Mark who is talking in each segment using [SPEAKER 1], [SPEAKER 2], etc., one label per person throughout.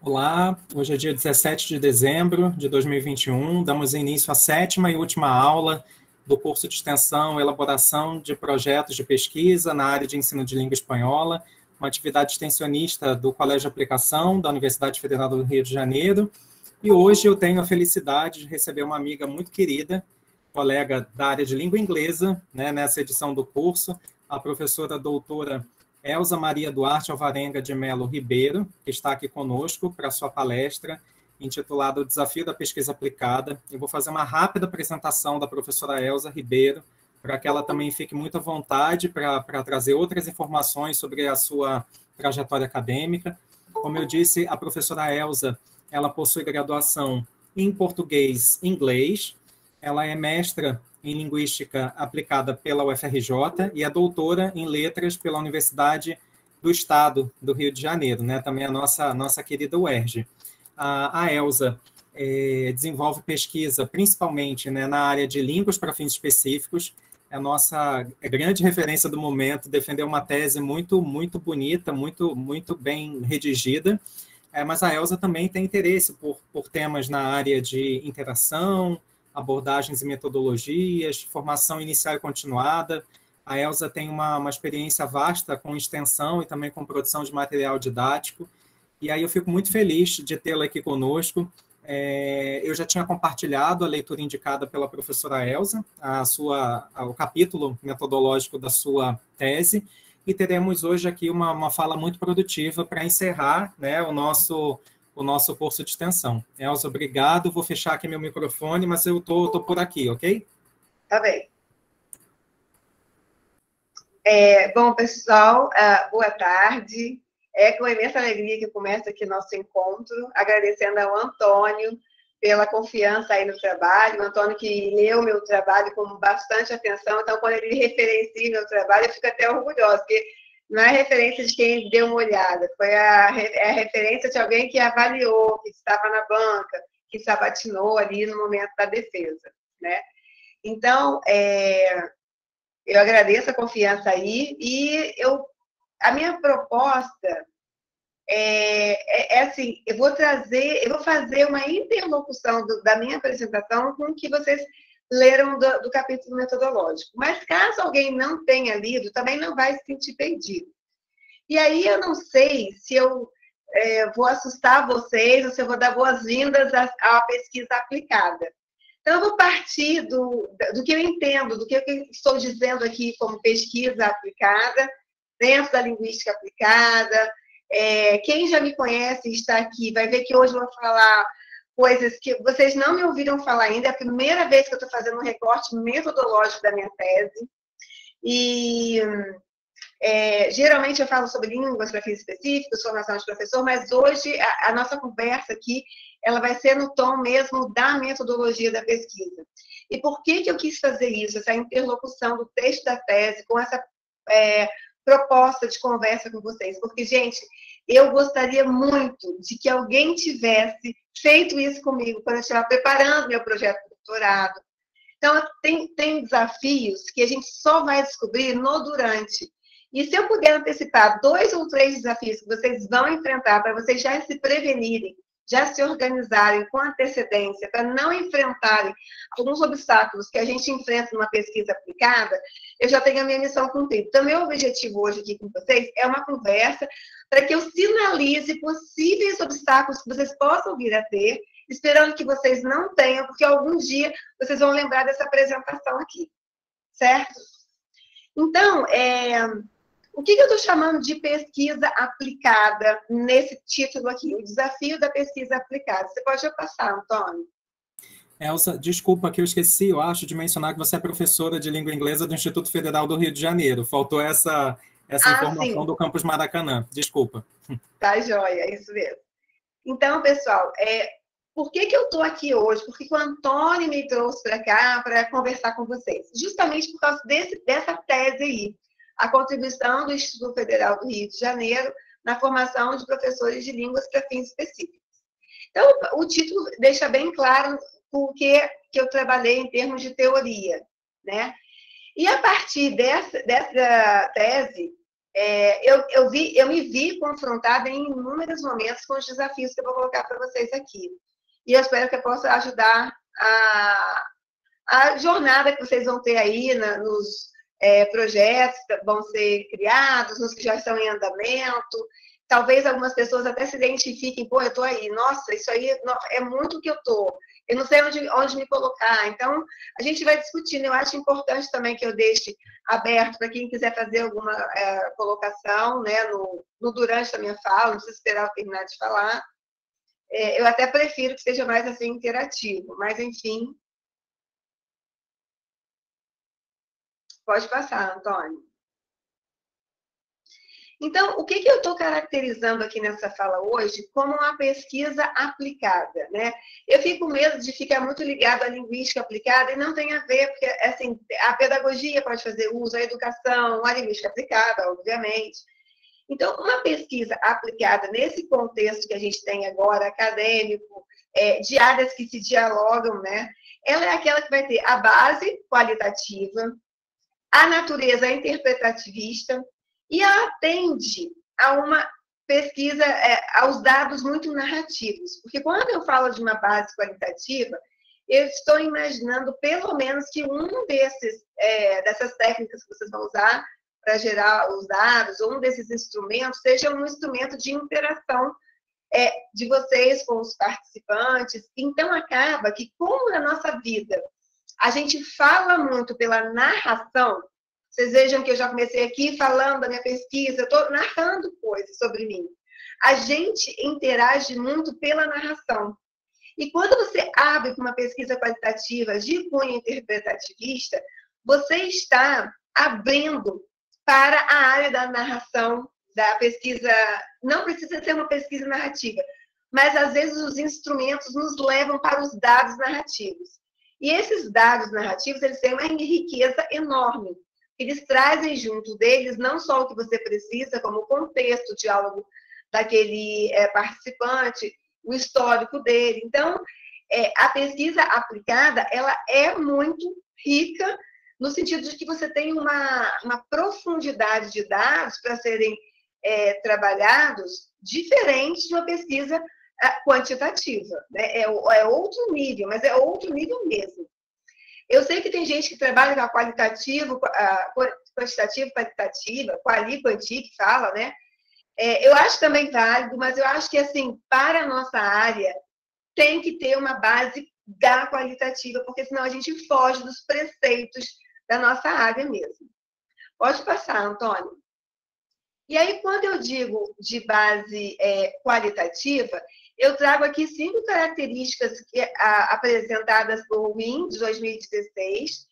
[SPEAKER 1] Olá, hoje é dia 17 de dezembro de 2021, damos início à sétima e última aula do curso de extensão Elaboração de Projetos de Pesquisa na área de ensino de língua espanhola, uma atividade extensionista do Colégio de Aplicação da Universidade Federal do Rio de Janeiro. E hoje eu tenho a felicidade de receber uma amiga muito querida, colega da área de língua inglesa, nessa edição do curso, a professora doutora Elza Maria Duarte Alvarenga de Melo Ribeiro, que está aqui conosco para a sua palestra, intitulada O Desafio da Pesquisa Aplicada. Eu vou fazer uma rápida apresentação da professora Elza Ribeiro, para que ela também fique muito à vontade para trazer outras informações sobre a sua trajetória acadêmica. Como eu disse, a professora Elza, ela possui graduação em português e inglês, ela é mestra em Linguística Aplicada pela UFRJ e é doutora em Letras pela Universidade do Estado do Rio de Janeiro, também a nossa querida UERJ. A Elza desenvolve pesquisa principalmente na área de línguas para fins específicos, é a nossa grande referência do momento, defendeu uma tese muito, muito bonita, muito, muito bem redigida, mas a Elza também tem interesse por temas na área de interação, abordagens e metodologias, formação inicial e continuada. A Elza tem uma experiência vasta com extensão e também com produção de material didático. E aí eu fico muito feliz de tê-la aqui conosco. Eu já tinha compartilhado a leitura indicada pela professora Elza, o capítulo metodológico da sua tese, e teremos hoje aqui uma fala muito produtiva para encerrar o nosso curso de extensão. Elza, obrigado. Vou fechar aqui meu microfone, mas eu tô por aqui, ok?
[SPEAKER 2] Tá bem. Bom, pessoal, boa tarde. É com imensa alegria que começa aqui nosso encontro, agradecendo ao Antônio pela confiança aí no trabalho, o Antônio que leu meu trabalho com bastante atenção, então quando ele referencia meu trabalho, eu fico até orgulhosa, porque não é referência de quem deu uma olhada, foi a referência de alguém que avaliou, que estava na banca, que sabatinou ali no momento da defesa, né? Então, eu agradeço a confiança aí e a minha proposta assim, eu vou fazer uma interlocução da minha apresentação com o que vocês leram do capítulo metodológico. Mas caso alguém não tenha lido, também não vai se sentir perdido. E aí eu não sei se eu vou assustar vocês ou se eu vou dar boas-vindas à pesquisa aplicada. Então, eu vou partir do que eu entendo, do que eu estou dizendo aqui como pesquisa aplicada, dentro da linguística aplicada. Quem já me conhece e está aqui vai ver que hoje eu vou falar coisas que vocês não me ouviram falar ainda. É a primeira vez que eu estou fazendo um recorte metodológico da minha tese. E geralmente eu falo sobre línguas para fins específicos, formação de professor, mas hoje a nossa conversa aqui ela vai ser no tom mesmo da metodologia da pesquisa. E por que eu quis fazer isso, essa interlocução do texto da tese com essa proposta de conversa com vocês? Porque, gente, eu gostaria muito de que alguém tivesse feito isso comigo quando eu estava preparando meu projeto de doutorado. Então, tem desafios que a gente só vai descobrir no durante. E se eu puder antecipar 2 ou 3 desafios que vocês vão enfrentar para vocês já se prevenirem, já se organizarem com antecedência, para não enfrentarem alguns obstáculos que a gente enfrenta numa pesquisa aplicada, eu já tenho a minha missão cumprida. Então, meu objetivo hoje aqui com vocês é uma conversa para que eu sinalize possíveis obstáculos que vocês possam vir a ter, esperando que vocês não tenham, porque algum dia vocês vão lembrar dessa apresentação aqui, certo? Então, o que eu estou chamando de pesquisa aplicada nesse título aqui? O desafio da pesquisa aplicada. Você pode passar, Antônio?
[SPEAKER 1] Elza, desculpa que eu esqueci, eu acho, de mencionar que você é professora de língua inglesa do Instituto Federal do Rio de Janeiro. Faltou essa informação
[SPEAKER 2] sim.
[SPEAKER 1] do campus Maracanã. Desculpa.
[SPEAKER 2] Tá, joia, é isso mesmo. Então, pessoal, por que eu estou aqui hoje? Por que o Antônio me trouxe para cá para conversar com vocês? Justamente por causa dessa tese aí, a contribuição do Instituto Federal do Rio de Janeiro na formação de professores de línguas para fins específicos. Então, o título deixa bem claro o que eu trabalhei em termos de teoria, né? E a partir dessa tese, Eu me vi confrontada em inúmeros momentos com os desafios que eu vou colocar para vocês aqui. E eu espero que eu possa ajudar a jornada que vocês vão ter aí nos projetos que vão ser criados, nos que já estão em andamento. Talvez algumas pessoas até se identifiquem, pô, eu estou aí, nossa, isso aí é muito o que eu estou. Eu não sei onde me colocar. Então, a gente vai discutindo. Eu acho importante também que eu deixe aberto para quem quiser fazer alguma colocação, né, durante a minha fala, não precisa esperar eu terminar de falar. Eu até prefiro que seja mais assim interativo, mas enfim. Pode passar, Antônio. Então, o que eu estou caracterizando aqui nessa fala hoje como uma pesquisa aplicada, né? Eu fico com medo de ficar muito ligado à linguística aplicada e não tem a ver, porque assim, a pedagogia pode fazer uso, a educação, a linguística aplicada, obviamente. Então, uma pesquisa aplicada nesse contexto que a gente tem agora, acadêmico, de áreas que se dialogam, né? Ela é aquela que vai ter a base qualitativa, a natureza interpretativista, e ela atende a uma pesquisa, aos dados muito narrativos. Porque quando eu falo de uma base qualitativa, eu estou imaginando pelo menos que dessas técnicas que vocês vão usar para gerar os dados, ou um desses instrumentos, seja um instrumento de interação de vocês com os participantes. Então, acaba que, como na nossa vida a gente fala muito pela narração, vocês vejam que eu já comecei aqui falando da minha pesquisa, eu estou narrando coisas sobre mim. A gente interage muito pela narração. E quando você abre uma pesquisa qualitativa de cunho interpretativista, você está abrindo para a área da narração, da pesquisa. Não precisa ser uma pesquisa narrativa, mas às vezes os instrumentos nos levam para os dados narrativos. E esses dados narrativos, eles têm uma riqueza enorme. Eles trazem junto deles não só o que você precisa, como o contexto, o diálogo daquele participante, o histórico dele. Então, a pesquisa aplicada, ela é muito rica no sentido de que você tem uma profundidade de dados para serem trabalhados diferente de uma pesquisa quantitativa, né? É outro nível, mas é outro nível mesmo. Eu sei que tem gente que trabalha com a quantitativo, qualitativa, quali-quanti, que fala, né? Eu acho também válido, mas eu acho que, assim, para a nossa área, tem que ter uma base da qualitativa, porque senão a gente foge dos preceitos da nossa área mesmo. Pode passar, Antônio. E aí, quando eu digo de base qualitativa, eu trago aqui 5 características apresentadas por Wynne, de 2016.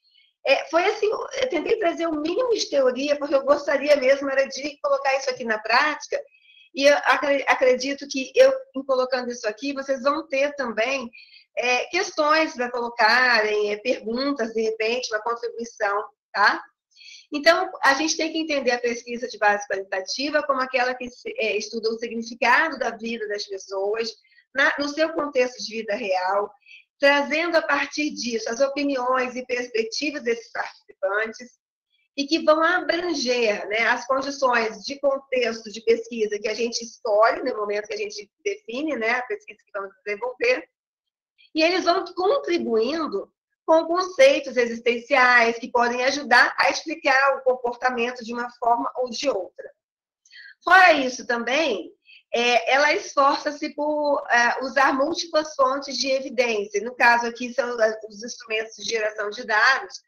[SPEAKER 2] Foi assim, eu tentei trazer o mínimo de teoria, porque eu gostaria mesmo era de colocar isso aqui na prática, e eu acredito que em colocando isso aqui, vocês vão ter também questões para colocarem, perguntas, de repente, uma contribuição, tá? Então, a gente tem que entender a pesquisa de base qualitativa como aquela que estuda o significado da vida das pessoas, no seu contexto de vida real, trazendo a partir disso as opiniões e perspectivas desses participantes, e que vão abranger, né, as condições de contexto de pesquisa que a gente escolhe no momento que a gente define, né, a pesquisa que vamos desenvolver, e eles vão contribuindo com conceitos existenciais que podem ajudar a explicar o comportamento de uma forma ou de outra. Fora isso também, ela esforça-se por usar múltiplas fontes de evidência. No caso aqui são os instrumentos de geração de dados,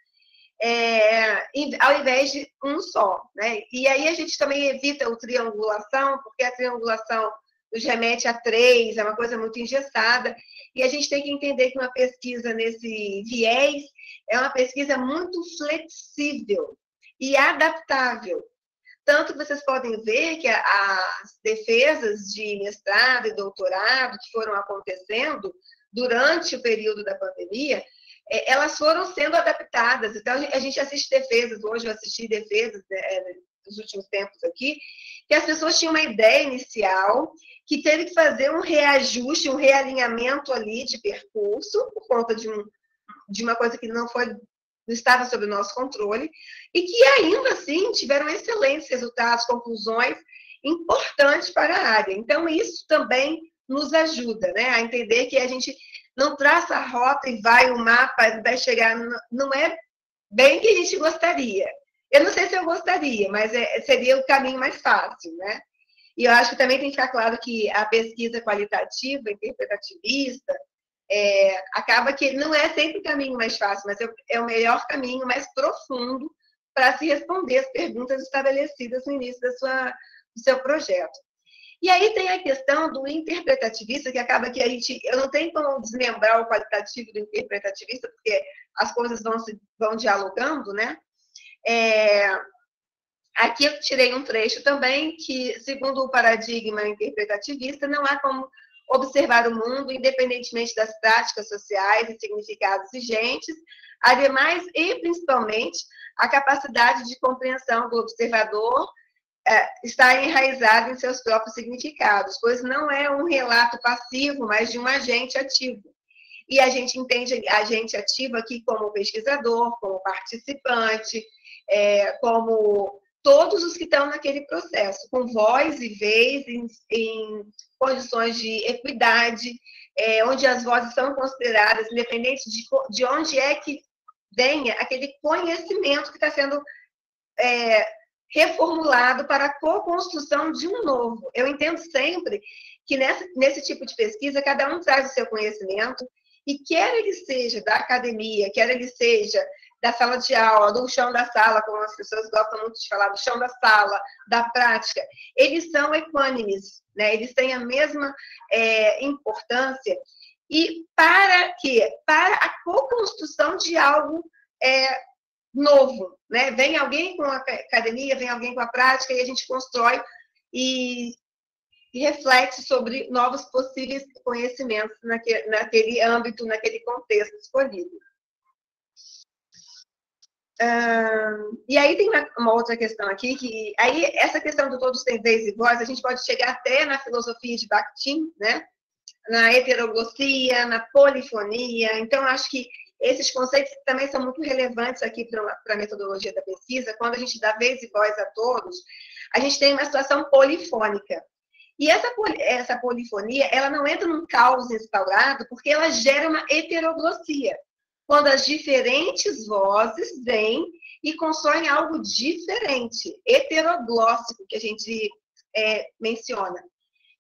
[SPEAKER 2] ao invés de um só, né? E aí a gente também evita a triangulação, porque a triangulação nos remete a 3, é uma coisa muito engessada, e a gente tem que entender que uma pesquisa nesse viés é uma pesquisa muito flexível e adaptável. Tanto que vocês podem ver que as defesas de mestrado e doutorado que foram acontecendo durante o período da pandemia, elas foram sendo adaptadas. Então, a gente assiste defesas, hoje eu assisti defesas nos últimos tempos aqui, que as pessoas tinham uma ideia inicial, que teve que fazer um reajuste, um realinhamento ali de percurso, por conta de uma coisa que não foi não estava sob o nosso controle, e que ainda assim tiveram excelentes resultados, conclusões importantes para a área. Então, isso também nos ajuda, né, a entender que a gente não traça a rota e vai o mapa, vai chegar, não é bem que a gente gostaria. Eu não sei se eu gostaria, mas seria o caminho mais fácil, né? E eu acho que também tem que ficar claro que a pesquisa qualitativa, interpretativista, acaba que não é sempre o caminho mais fácil, mas é o melhor caminho, mais profundo, para se responder as perguntas estabelecidas no início do seu projeto. E aí tem a questão do interpretativista, que acaba que eu não tenho como desmembrar o qualitativo do interpretativista, porque as coisas vão dialogando, né? Aqui eu tirei um trecho também que, segundo o paradigma interpretativista, não há como observar o mundo independentemente das práticas sociais e significados vigentes, ademais e principalmente a capacidade de compreensão do observador está enraizada em seus próprios significados, pois não é um relato passivo, mas de um agente ativo. E a gente entende agente ativo aqui como pesquisador, como participante, como todos os que estão naquele processo, com voz e vez, em condições de equidade, onde as vozes são consideradas, independente de onde é que venha aquele conhecimento que está sendo reformulado para a co-construção de um novo. Eu entendo sempre que nesse tipo de pesquisa, cada um traz o seu conhecimento, e quer ele seja da academia, quer ele seja da sala de aula, do chão da sala, como as pessoas gostam muito de falar, do chão da sala, da prática, eles são equânimes, né? Eles têm a mesma importância. E para quê? Para a co-construção de algo novo, né? Vem alguém com a academia, vem alguém com a prática, e a gente constrói e reflete sobre novos possíveis conhecimentos naquele âmbito, naquele contexto escolhido. E aí tem uma outra questão aqui, que aí essa questão do todos têm vez e voz, a gente pode chegar até na filosofia de Bakhtin, né? Na heteroglossia, na polifonia. Então, acho que esses conceitos também são muito relevantes aqui para a metodologia da pesquisa. Quando a gente dá vez e voz a todos, a gente tem uma situação polifônica. E essa polifonia, ela não entra num caos instaurado, porque ela gera uma heteroglossia. Quando as diferentes vozes vêm e constroem algo diferente, heteroglóssico, que a gente menciona.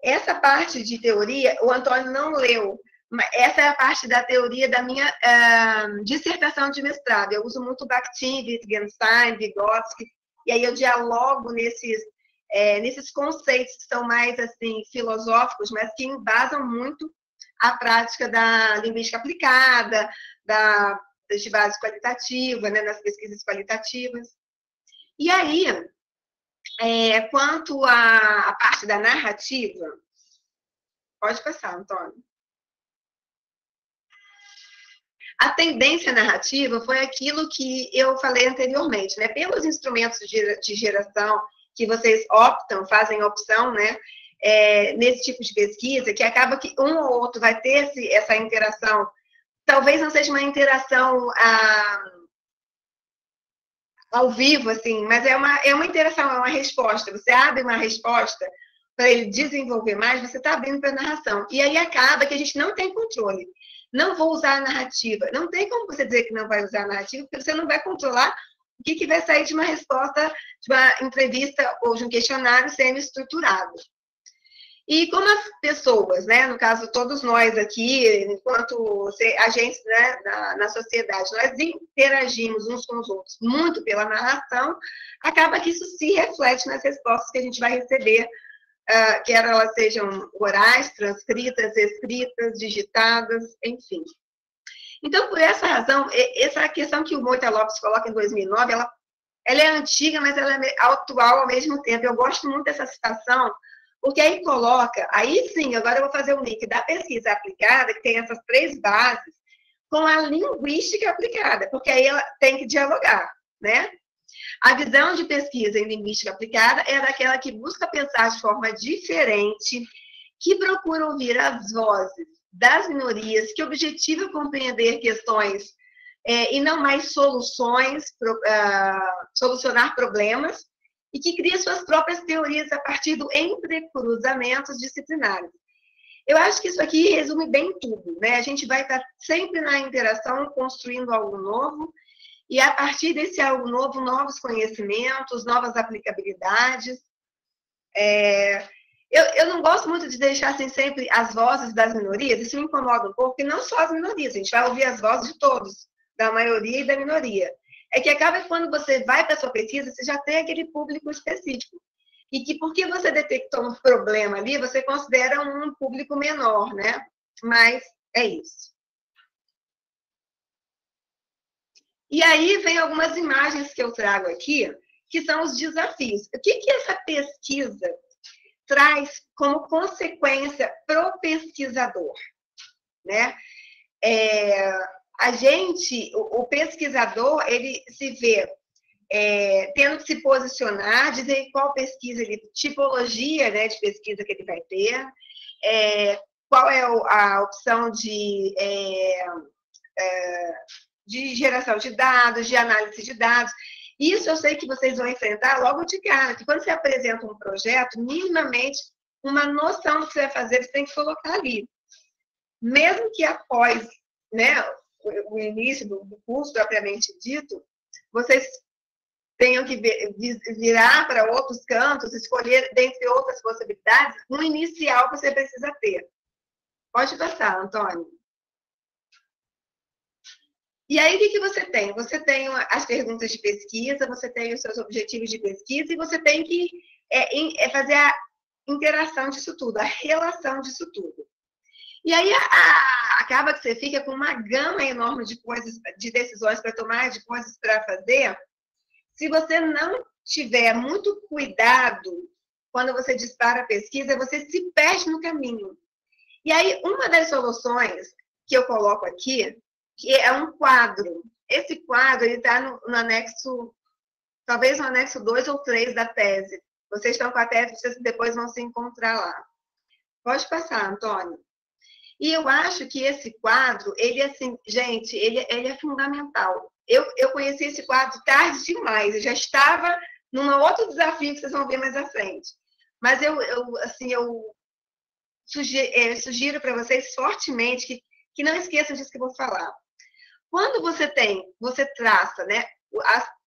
[SPEAKER 2] Essa parte de teoria, o Antônio não leu, mas essa é a parte da teoria da minha dissertação de mestrado. Eu uso muito Bakhtin, Wittgenstein, Vygotsky, e aí eu dialogo nesses conceitos que são mais assim filosóficos, mas que embasam muito a prática da linguística aplicada, de base qualitativa, né, nas pesquisas qualitativas. E aí, quanto à parte da narrativa, pode passar, Antônio. A tendência narrativa foi aquilo que eu falei anteriormente, né? Pelos instrumentos de geração que vocês fazem opção, né? Nesse tipo de pesquisa, que acaba que um ou outro vai ter essa interação. Talvez não seja uma interação ao vivo, assim, mas é uma interação, é uma resposta. Você abre uma resposta para ele desenvolver mais, você está abrindo para a narração. E aí acaba que a gente não tem controle. Não vou usar a narrativa. Não tem como você dizer que não vai usar a narrativa, porque você não vai controlar o que vai sair de uma resposta, de uma entrevista ou de um questionário semi-estruturado. E como as pessoas, né, no caso todos nós aqui, enquanto agentes, né, na sociedade, nós interagimos uns com os outros muito pela narração, acaba que isso se reflete nas respostas que a gente vai receber, quer elas sejam orais, transcritas, escritas, digitadas, enfim. Então, por essa razão, essa questão que o Moita Lopes coloca em 2009, ela é antiga, mas ela é atual ao mesmo tempo. Eu gosto muito dessa citação, porque aí coloca, aí sim, agora eu vou fazer um link da pesquisa aplicada, que tem essas 3 bases, com a linguística aplicada, porque aí ela tem que dialogar, né? A visão de pesquisa em linguística aplicada é daquela que busca pensar de forma diferente, que procura ouvir as vozes das minorias, que objetiva compreender questões e não mais soluções, solucionar problemas, e que cria suas próprias teorias a partir do entrecruzamentos disciplinares. Eu acho que isso aqui resume bem tudo, né? A gente vai estar sempre na interação, construindo algo novo, e a partir desse algo novo, novos conhecimentos, novas aplicabilidades. Eu não gosto muito de deixar assim, sempre as vozes das minorias, isso me incomoda um pouco, porque não só as minorias, a gente vai ouvir as vozes de todos, da maioria e da minoria. É que acaba que quando você vai para a sua pesquisa, você já tem aquele público específico. E que porque você detectou um problema ali, você considera um público menor, né? Mas é isso. E aí vem algumas imagens que eu trago aqui, que são os desafios. O que essa pesquisa traz como consequência para o pesquisador, né? O pesquisador, ele se vê tendo que se posicionar, dizer qual pesquisa, tipologia, né, de pesquisa que ele vai ter, qual é a opção de geração de dados, de análise de dados. Isso eu sei que vocês vão enfrentar logo de cara, que quando você apresenta um projeto, minimamente, uma noção do que você vai fazer, você tem que colocar ali. Mesmo que após, né, o início do curso propriamente dito, vocês tenham que virar para outros cantos, escolher, dentre outras possibilidades, um inicial que você precisa ter. Pode passar, Antônio. E aí, o que você tem? Você tem as perguntas de pesquisa, você tem os seus objetivos de pesquisa e você tem que fazer a interação disso tudo, a relação disso tudo. E aí, acaba que você fica com uma gama enorme de coisas, de decisões para tomar, de coisas para fazer. Se você não tiver muito cuidado quando você dispara a pesquisa, você se perde no caminho. E aí, uma das soluções que eu coloco aqui, que é um quadro. Esse quadro está no anexo, talvez no anexo 2 ou 3 da tese. Vocês estão com a tese, vocês depois vão se encontrar lá. Pode passar, Antônio. E eu acho que esse quadro, ele assim, gente, ele é fundamental. Eu conheci esse quadro tarde demais, eu já estava num outro desafio que vocês vão ver mais à frente. Mas eu sugiro para vocês fortemente que não esqueçam disso que eu vou falar. Quando você traça, né,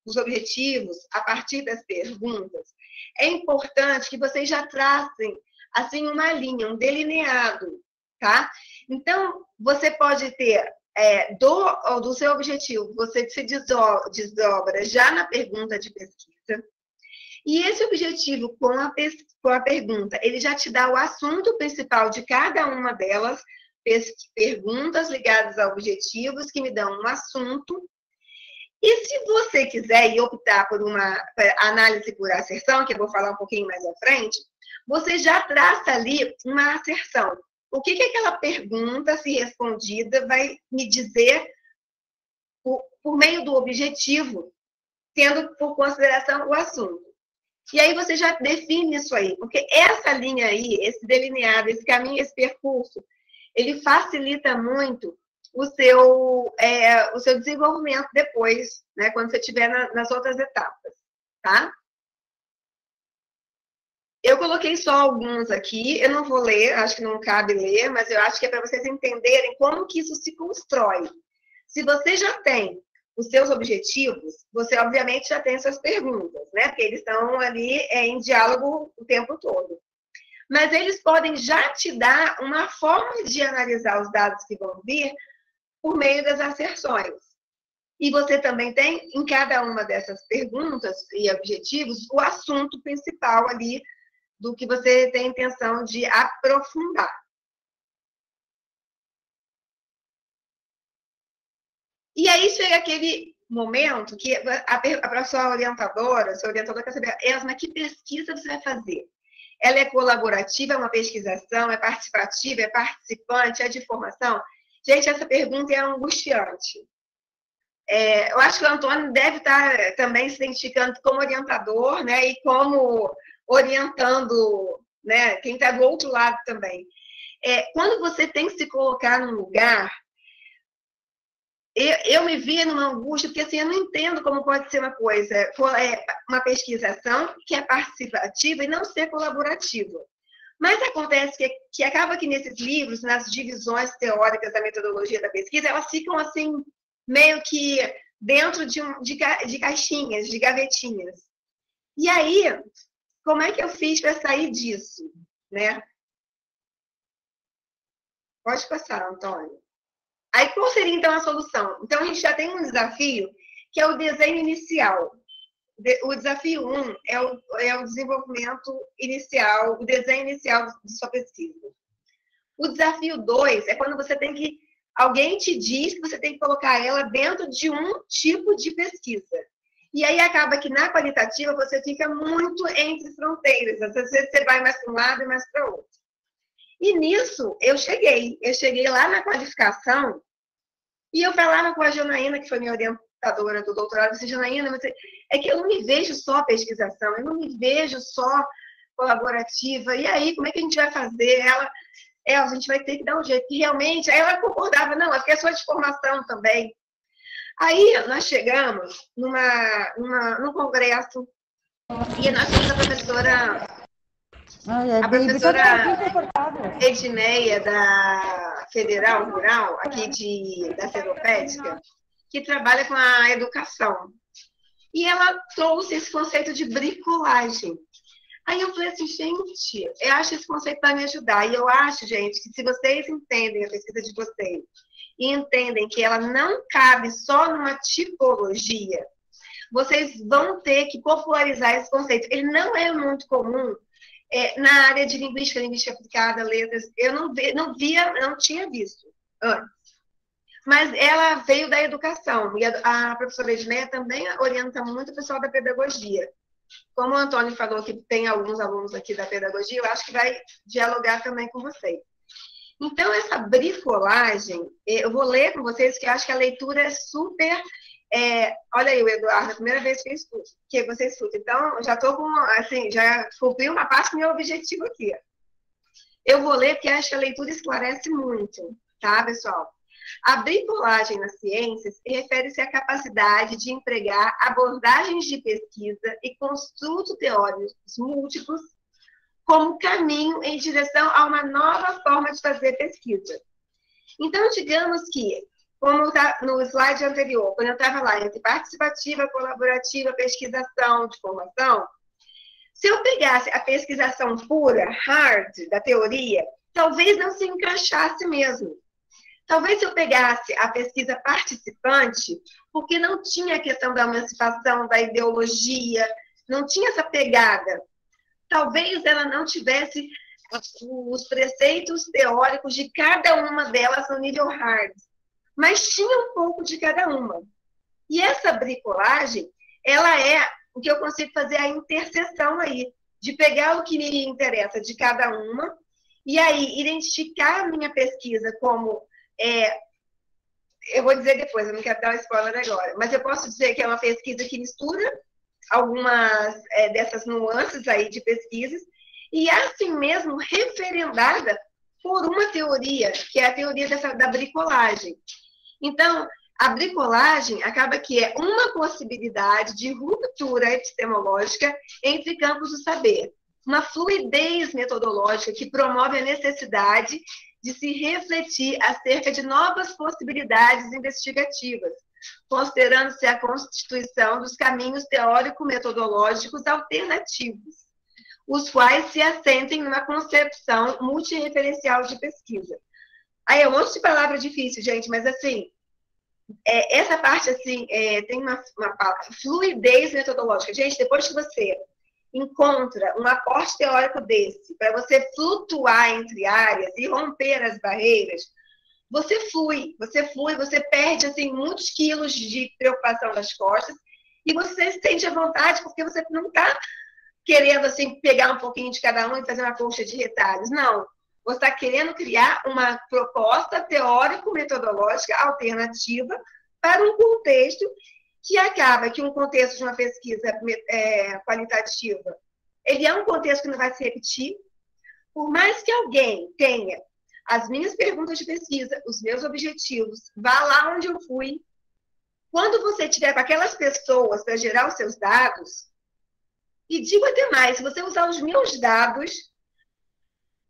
[SPEAKER 2] os objetivos a partir das perguntas, é importante que vocês já tracem assim uma linha, um delineado, tá? Então, você pode ter do seu objetivo, você se desdobra já na pergunta de pesquisa. E esse objetivo com a pergunta, ele já te dá o assunto principal de cada uma delas, perguntas ligadas a objetivos que me dão um assunto. E se você quiser e optar por uma análise por asserção, que eu vou falar um pouquinho mais à frente, você já traça ali uma asserção. O que aquela pergunta, se respondida, vai me dizer por meio do objetivo, tendo por consideração o assunto. E aí você já define isso aí, porque essa linha aí, esse delineado, esse caminho, esse percurso, ele facilita muito o seu desenvolvimento depois, né, quando você estiver nas outras etapas, tá? Eu coloquei só alguns aqui, eu não vou ler, acho que não cabe ler, mas eu acho que é para vocês entenderem como que isso se constrói. Se você já tem os seus objetivos, você obviamente já tem suas perguntas, né? Porque eles estão ali em diálogo o tempo todo. Mas eles podem já te dar uma forma de analisar os dados que vão vir por meio das asserções. E você também tem, em cada uma dessas perguntas e objetivos, o assunto principal ali do que você tem intenção de aprofundar. E aí chega aquele momento que a professora orientadora, a sua orientadora quer saber, Elsma, que pesquisa você vai fazer? Ela é colaborativa, é uma pesquisação, é participativa, é participante, é de formação? Gente, essa pergunta é angustiante. Eu acho que o Antônio deve estar também se identificando como orientador, né, e como orientando, né, quem está do outro lado também. Quando você tem que se colocar num lugar, eu me via numa angústia, porque assim, eu não entendo como pode ser uma coisa, uma pesquisação que é participativa e não ser colaborativa. Mas acontece que acaba que nesses livros, nas divisões teóricas da metodologia da pesquisa, elas ficam assim, meio que dentro de caixinhas, de gavetinhas. E aí, como é que eu fiz para sair disso, né? Pode passar, Antônio. Aí, qual seria, então, a solução? Então, a gente já tem um desafio, que é o desenho inicial. O desafio 1 é o desenvolvimento inicial, o desenho inicial de sua pesquisa. O desafio 2 é quando você tem que... Alguém te diz que você tem que colocar ela dentro de um tipo de pesquisa. E aí acaba que, na qualitativa, você fica muito entre fronteiras. Às vezes você vai mais para um lado e mais para outro. E nisso, eu cheguei lá na qualificação e eu falava com a Janaína, que foi minha orientadora do doutorado, eu disse, Janaína, é que eu não me vejo só pesquisação, eu não me vejo só colaborativa, e aí, como é que a gente vai fazer? A gente vai ter que dar um jeito, e realmente, aí ela concordava, não, é porque é só de formação também. Aí, nós chegamos num congresso, e nós tínhamos a professora Edneia, da Federal Rural, aqui da Seropédica, que trabalha com a educação. E ela trouxe esse conceito de bricolagem. Aí eu falei assim, gente, eu acho que esse conceito vai me ajudar. E eu acho, gente, que se vocês entendem a pesquisa de vocês e entendem que ela não cabe só numa tipologia, vocês vão ter que popularizar esse conceito. Ele não é muito comum na área de linguística aplicada, letras. Eu não tinha visto antes. Mas ela veio da educação, e a professora Edneia também orienta muito o pessoal da pedagogia. Como o Antônio falou que tem alguns alunos aqui da pedagogia, eu acho que vai dialogar também com vocês. Então, essa bricolagem, eu vou ler com vocês, que eu acho que a leitura é super... olha aí, o Eduardo, a primeira vez que você escuta. Então, já estou com, assim, já cumpri uma parte do meu objetivo aqui. Eu vou ler porque acho que a leitura esclarece muito, tá, pessoal? A bricolagem nas ciências refere-se à capacidade de empregar abordagens de pesquisa e construtos teóricos múltiplos como caminho em direção a uma nova forma de fazer pesquisa. Então, digamos que, como tá no slide anterior, quando eu estava lá entre participativa, colaborativa, pesquisação, de formação, se eu pegasse a pesquisação pura, hard, da teoria, talvez não se encaixasse mesmo. Talvez se eu pegasse a pesquisa participante, porque não tinha a questão da emancipação, da ideologia, não tinha essa pegada. Talvez ela não tivesse os preceitos teóricos de cada uma delas no nível hard, mas tinha um pouco de cada uma. E essa bricolagem, ela é o que eu consigo fazer a interseção aí, de pegar o que me interessa de cada uma, e aí identificar a minha pesquisa como... eu vou dizer depois, eu não quero dar um spoiler agora, mas eu posso dizer que é uma pesquisa que mistura algumas dessas nuances aí de pesquisas, e assim mesmo referendada por uma teoria, que é a teoria da bricolagem. Então, a bricolagem acaba que é uma possibilidade de ruptura epistemológica entre campos do saber, uma fluidez metodológica que promove a necessidade de se refletir acerca de novas possibilidades investigativas, considerando-se a constituição dos caminhos teórico-metodológicos alternativos, os quais se assentem numa concepção multireferencial de pesquisa. Aí é um monte de palavra difícil, gente, mas assim, essa parte assim, tem uma fluidez metodológica. Gente, depois que você encontra um aporte teórico desse, para você flutuar entre áreas e romper as barreiras, você flui, você perde assim, muitos quilos de preocupação das costas e você se sente à vontade porque você não está querendo assim, pegar um pouquinho de cada um e fazer uma colcha de retalhos. Não. Você está querendo criar uma proposta teórico-metodológica alternativa para um contexto que acaba que um contexto de uma pesquisa qualitativa, ele é um contexto que não vai se repetir. Por mais que alguém tenha as minhas perguntas de pesquisa, os meus objetivos, vá lá onde eu fui. Quando você tiver com aquelas pessoas para gerar os seus dados, e digo até mais, se você usar os meus dados,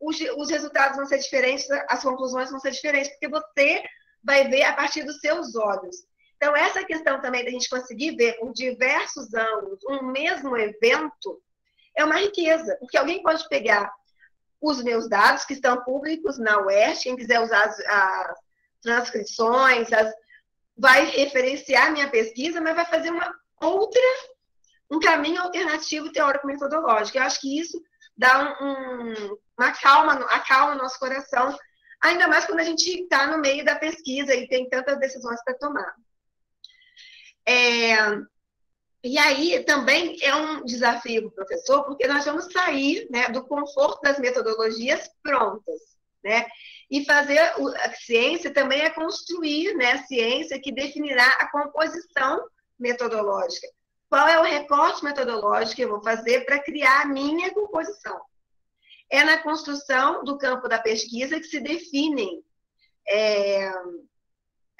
[SPEAKER 2] os resultados vão ser diferentes, as conclusões vão ser diferentes, porque você vai ver a partir dos seus olhos. Então, essa questão também da gente conseguir ver por diversos ângulos um mesmo evento é uma riqueza, porque alguém pode pegar os meus dados, que estão públicos na UERJ, quem quiser usar as transcrições, vai referenciar a minha pesquisa, mas vai fazer um caminho alternativo teórico-metodológico. Eu acho que isso dá acalma nosso coração, ainda mais quando a gente está no meio da pesquisa e tem tantas decisões para tomar. E aí também é um desafio para o professor, porque nós vamos sair, né, do conforto das metodologias prontas, né? E fazer a ciência também é construir, né, a ciência que definirá a composição metodológica. Qual é o recorte metodológico que eu vou fazer para criar a minha composição? É na construção do campo da pesquisa que se definem.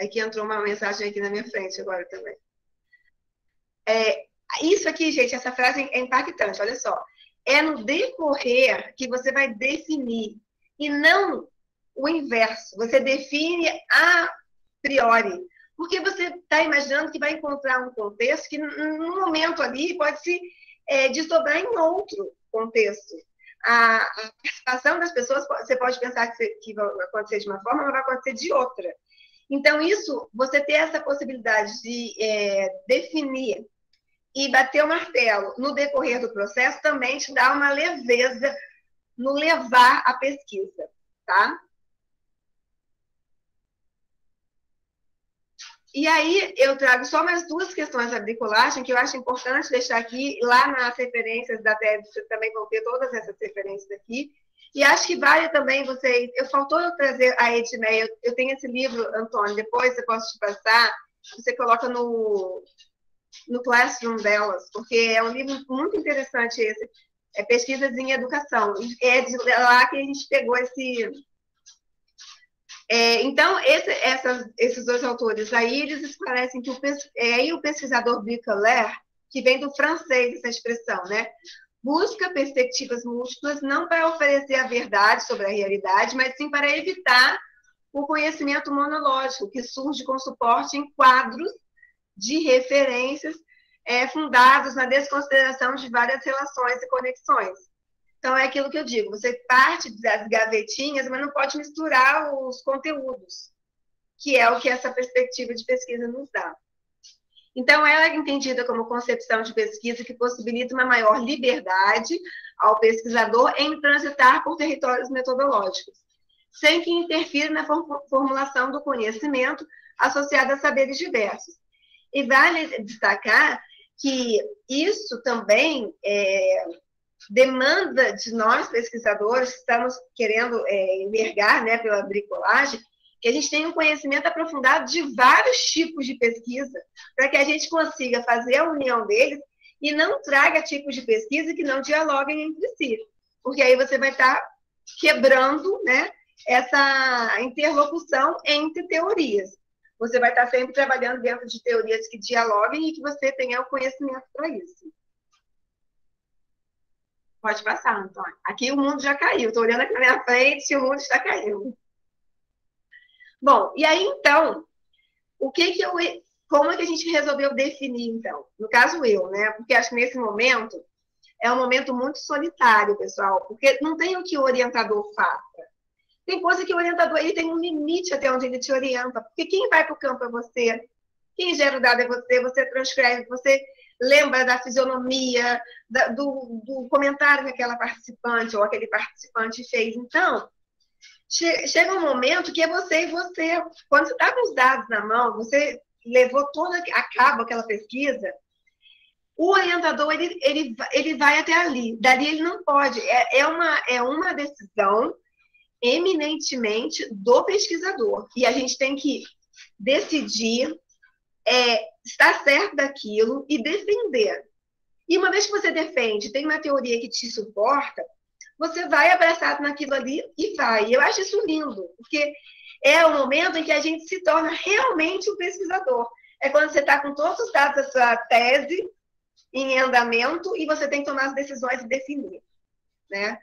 [SPEAKER 2] Aqui entrou uma mensagem aqui na minha frente agora também. Isso aqui, gente, essa frase é impactante, olha só. É no decorrer que você vai definir, e não o inverso. Você define a priori, porque você está imaginando que vai encontrar um contexto que, no momento ali, pode se desdobrar em outro contexto. A participação das pessoas, você pode pensar que vai acontecer de uma forma, mas vai acontecer de outra. Então, você ter essa possibilidade de definir e bater o martelo no decorrer do processo também te dá uma leveza no levar a pesquisa, tá? E aí eu trago só mais duas questões da bricolagem que eu acho importante deixar aqui. Lá nas referências da TED, vocês também vão ter todas essas referências aqui. E acho que vale também vocês... Faltou eu trazer a Edmeia. Eu tenho esse livro, Antônio, depois eu posso te passar. Você coloca no Classroom delas, porque é um livro muito interessante esse. É Pesquisas em Educação. É de lá que a gente pegou esse... Então, esses dois autores aí, eles esclarecem que o pesquisador Bricoleur, que vem do francês essa expressão, né? Busca perspectivas múltiplas não para oferecer a verdade sobre a realidade, mas sim para evitar o conhecimento monológico, que surge com suporte em quadros de referências fundados na desconsideração de várias relações e conexões. Então, é aquilo que eu digo, você parte das gavetinhas, mas não pode misturar os conteúdos, que é o que essa perspectiva de pesquisa nos dá. Então, ela é entendida como concepção de pesquisa que possibilita uma maior liberdade ao pesquisador em transitar por territórios metodológicos, sem que interfira na formulação do conhecimento associado a saberes diversos. E vale destacar que isso também demanda de nós, pesquisadores, que estamos querendo envergar, né, pela bricolagem, que a gente tenha um conhecimento aprofundado de vários tipos de pesquisa, para que a gente consiga fazer a união deles e não traga tipos de pesquisa que não dialoguem entre si. Porque aí você vai estar quebrando, né, essa interlocução entre teorias. Você vai estar sempre trabalhando dentro de teorias que dialoguem e que você tenha o conhecimento para isso. Pode passar, Antônio. Aqui o mundo já caiu. Estou olhando aqui na minha frente e o mundo está caindo. Bom, e aí, então, como é que a gente resolveu definir, então? No caso, eu, né? Porque acho que nesse momento é um momento muito solitário, pessoal, porque não tem o que o orientador faça. Tem coisa que o orientador ele tem um limite até onde ele te orienta, porque quem vai para o campo é você, quem gera o dado é você, você transcreve, você lembra da fisionomia, do comentário que aquela participante ou aquele participante fez. Então, chega um momento que é você e você. Quando você está com os dados na mão, você levou a cabo aquela pesquisa, o orientador ele vai até ali. Dali ele não pode. É uma decisão eminentemente do pesquisador. E a gente tem que decidir estar certo daquilo e defender. E uma vez que você defende, tem uma teoria que te suporta, você vai abraçado naquilo ali e vai. Eu acho isso lindo, porque é o momento em que a gente se torna realmente um pesquisador. É quando você está com todos os dados da sua tese em andamento e você tem que tomar as decisões e definir, né?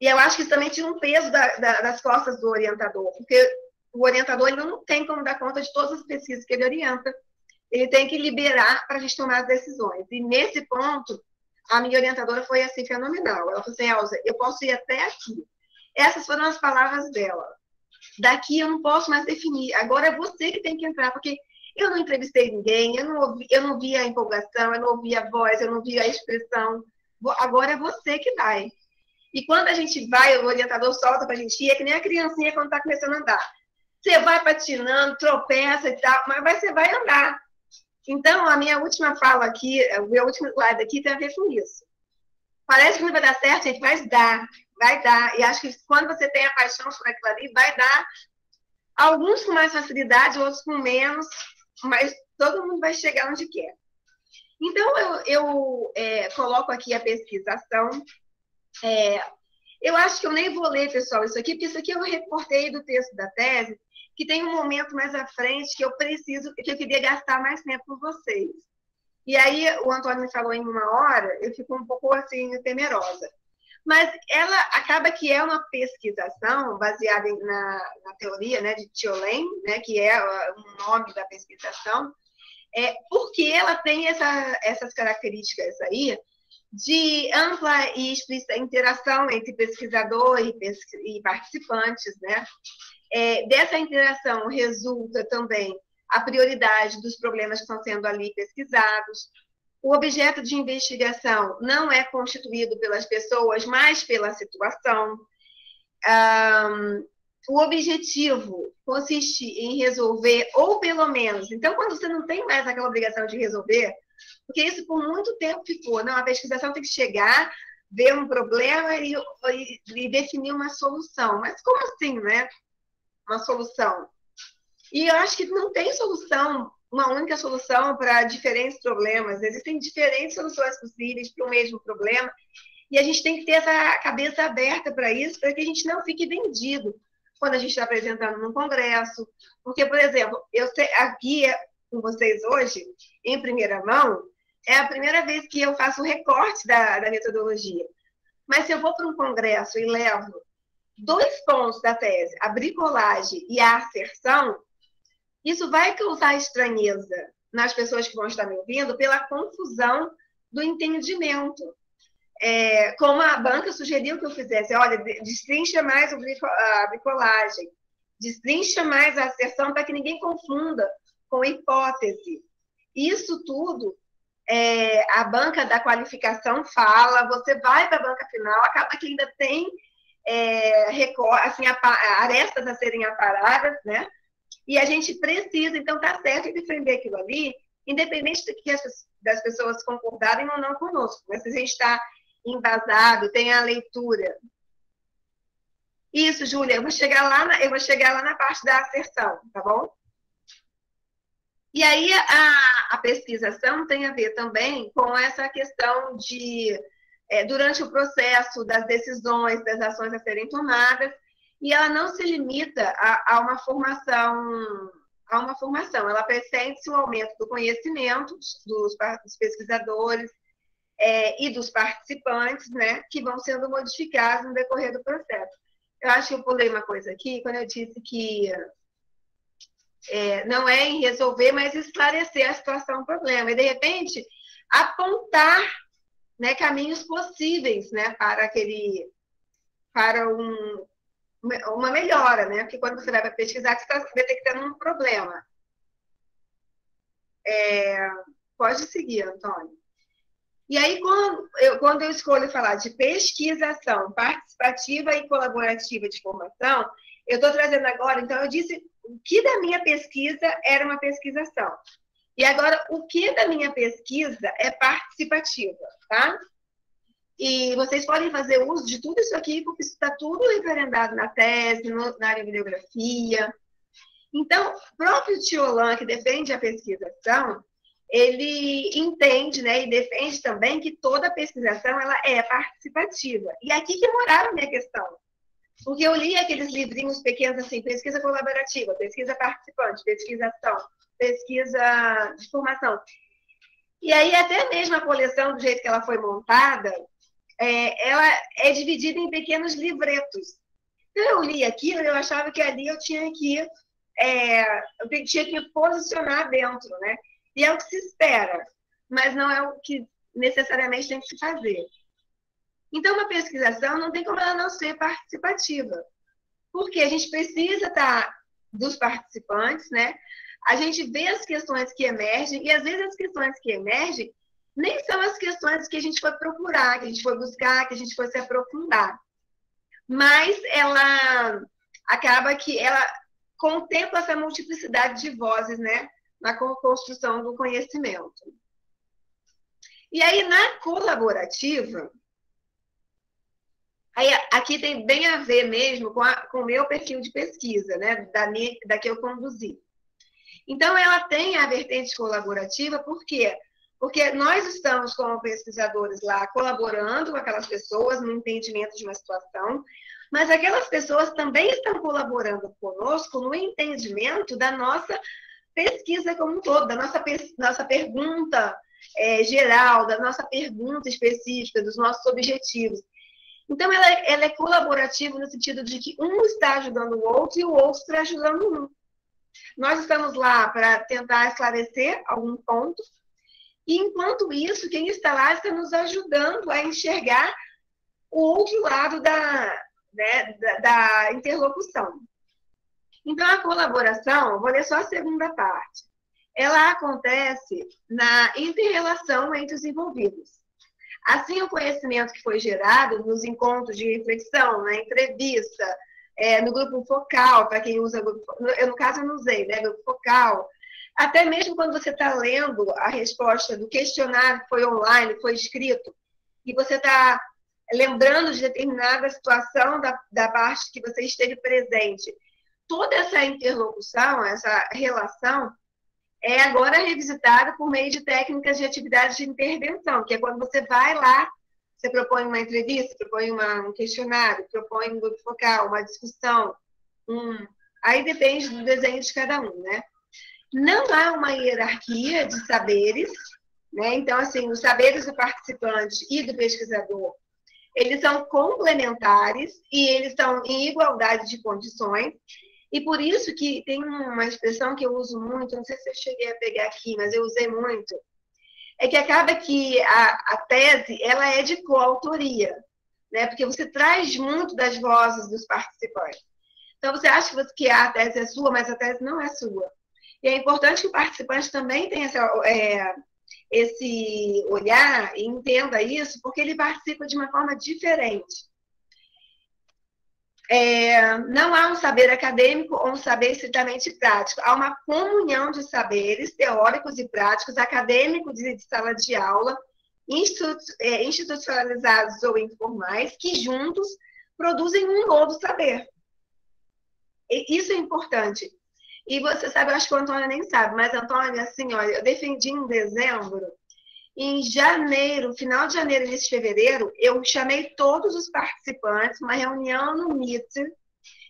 [SPEAKER 2] E eu acho que isso também tira um peso das costas do orientador, porque o orientador ele não tem como dar conta de todas as pesquisas que ele orienta, ele tem que liberar para a gente tomar as decisões. E nesse ponto, a minha orientadora foi assim fenomenal. Ela falou assim, Elza, eu posso ir até aqui. Essas foram as palavras dela. Daqui eu não posso mais definir. Agora é você que tem que entrar, porque eu não entrevistei ninguém, eu não vi a empolgação, eu não ouvi a voz, eu não vi a expressão. Agora é você que vai. E quando a gente vai, o orientador solta para a gente ir, é que nem a criancinha quando está começando a andar. Você vai patinando, tropeça e tal, mas você vai andar. Então, a minha última fala aqui, o meu último slide aqui tem a ver com isso. Parece que não vai dar certo, gente, mas dá, vai dar. E acho que quando você tem a paixão por aquilo ali, vai dar. Alguns com mais facilidade, outros com menos, mas todo mundo vai chegar onde quer. Então, eu coloco aqui a pesquisação. Eu acho que eu nem vou ler, pessoal, isso aqui, porque isso aqui eu reportei do texto da tese, que tem um momento mais à frente que eu queria gastar mais tempo com vocês. E aí, o Antônio me falou em 1 hora, eu fico um pouco, assim, temerosa. Mas ela acaba que é uma pesquisação baseada na teoria, né, de Thiolin, né, que é o nome da pesquisação, porque ela tem essas características aí de ampla e explícita interação entre pesquisador e participantes, né? Dessa interação resulta também a prioridade dos problemas que estão sendo ali pesquisados. O objeto de investigação não é constituído pelas pessoas, mas pela situação. O objetivo consiste em resolver, ou pelo menos... Então, quando você não tem mais aquela obrigação de resolver, porque isso por muito tempo ficou, não, a pesquisação tem que chegar, ver um problema e definir uma solução. Mas como assim, né? Uma solução. E eu acho que não tem solução, uma única solução para diferentes problemas. Existem diferentes soluções possíveis para o mesmo problema. E a gente tem que ter essa cabeça aberta para isso, para que a gente não fique vendido quando a gente está apresentando num congresso. Porque, por exemplo, eu sei, aqui com vocês hoje, em primeira mão, é a primeira vez que eu faço o recorte da metodologia. Mas se eu vou para um congresso e levo 2 pontos da tese, a bricolagem e a asserção, isso vai causar estranheza nas pessoas que vão estar me ouvindo pela confusão do entendimento. Como a banca sugeriu que eu fizesse, olha, destrincha mais a bricolagem, destrincha mais a asserção para que ninguém confunda com hipótese. Isso tudo, a banca da qualificação fala, você vai para a banca final, acaba que ainda tem assim, arestas a serem aparadas, né? E a gente precisa, então, tá certo em defender aquilo ali, independente das pessoas concordarem ou não conosco. Mas se a gente está embasado, tem a leitura. Isso, Júlia, eu vou chegar lá na parte da asserção, tá bom? E aí, a pesquisação tem a ver também com essa questão de, durante o processo das decisões, das ações a serem tomadas, e ela não se limita a uma formação, ela pretende-se um aumento do conhecimento dos pesquisadores e dos participantes, né, que vão sendo modificados no decorrer do processo. Eu acho que eu pulei uma coisa aqui, quando eu disse que não é em resolver, mas esclarecer a situação, o problema. E, de repente, apontar, né, caminhos possíveis, né, para uma melhora, né? Porque quando você vai para pesquisar, você vai detectando um problema. Pode seguir, Antônio. E aí, quando eu escolho falar de pesquisação participativa e colaborativa de formação, eu estou trazendo agora, então, eu disse o que da minha pesquisa era uma pesquisação. E agora, o que da minha pesquisa é participativa, tá? E vocês podem fazer uso de tudo isso aqui, porque isso está tudo referendado na tese, na bibliografia. Então, o próprio Thiolin, que defende a pesquisação, ele entende, né, e defende também que toda pesquisação ela é participativa. E aqui que morava a minha questão. Porque eu li aqueles livrinhos pequenos assim, pesquisa colaborativa, pesquisa participante, pesquisação, pesquisa de formação. E aí até mesmo a coleção, do jeito que ela foi montada, ela é dividida em pequenos livretos. Então eu li aquilo e eu achava que ali eu tinha que me posicionar dentro, né? E é o que se espera, mas não é o que necessariamente tem que se fazer. Então, uma pesquisação não tem como ela não ser participativa, porque a gente precisa dos participantes, né? A gente vê as questões que emergem, e às vezes as questões que emergem nem são as questões que a gente foi procurar, que a gente foi buscar, que a gente foi se aprofundar. Mas ela acaba que ela contempla essa multiplicidade de vozes, né? Na construção do conhecimento. E aí, na colaborativa, aí, aqui tem bem a ver mesmo com o meu perfil de pesquisa, né? Da que eu conduzi. Então, ela tem a vertente colaborativa, por quê? Porque nós estamos, como pesquisadores lá, colaborando com aquelas pessoas no entendimento de uma situação, mas aquelas pessoas também estão colaborando conosco no entendimento da nossa pesquisa como um todo, da nossa pergunta geral, da nossa pergunta específica, dos nossos objetivos. Então, ela é colaborativa no sentido de que um está ajudando o outro e o outro está ajudando um. Nós estamos lá para tentar esclarecer algum ponto, e enquanto isso, quem está lá está nos ajudando a enxergar o outro lado da interlocução. Então, a colaboração, vou ler só a segunda parte, ela acontece na inter-relação entre os envolvidos. Assim, o conhecimento que foi gerado nos encontros de reflexão, na entrevista, no grupo focal, para quem usa grupo focal, no caso eu não usei, né, grupo focal, até mesmo quando você está lendo a resposta do questionário que foi online, foi escrito, e você está lembrando de determinada situação da parte que você esteve presente, toda essa interlocução, essa relação, é agora revisitada por meio de técnicas de atividade de intervenção, que é quando você vai lá, você propõe uma entrevista, propõe um questionário, propõe um grupo focal, uma discussão, aí depende do desenho de cada um, né? Não há uma hierarquia de saberes, né? Então, assim, os saberes do participante e do pesquisador, eles são complementares e eles estão em igualdade de condições. E por isso que tem uma expressão que eu uso muito, não sei se eu cheguei a pegar aqui, mas eu usei muito, é que acaba que a tese ela é de coautoria, né? Porque você traz muito das vozes dos participantes. Então, você acha que a tese é sua, mas a tese não é sua. E é importante que o participante também tenha esse olhar e entenda isso, porque ele participa de uma forma diferente. Não há um saber acadêmico ou um saber estritamente prático. Há uma comunhão de saberes teóricos e práticos, acadêmicos de sala de aula, institucionalizados ou informais, que juntos produzem um novo saber. E isso é importante. E você sabe, eu acho que o Antônio nem sabe, mas Antônio, assim, olha, eu defendi em dezembro. Em janeiro, final de janeiro, início de fevereiro, eu chamei todos os participantes, uma reunião no Meet,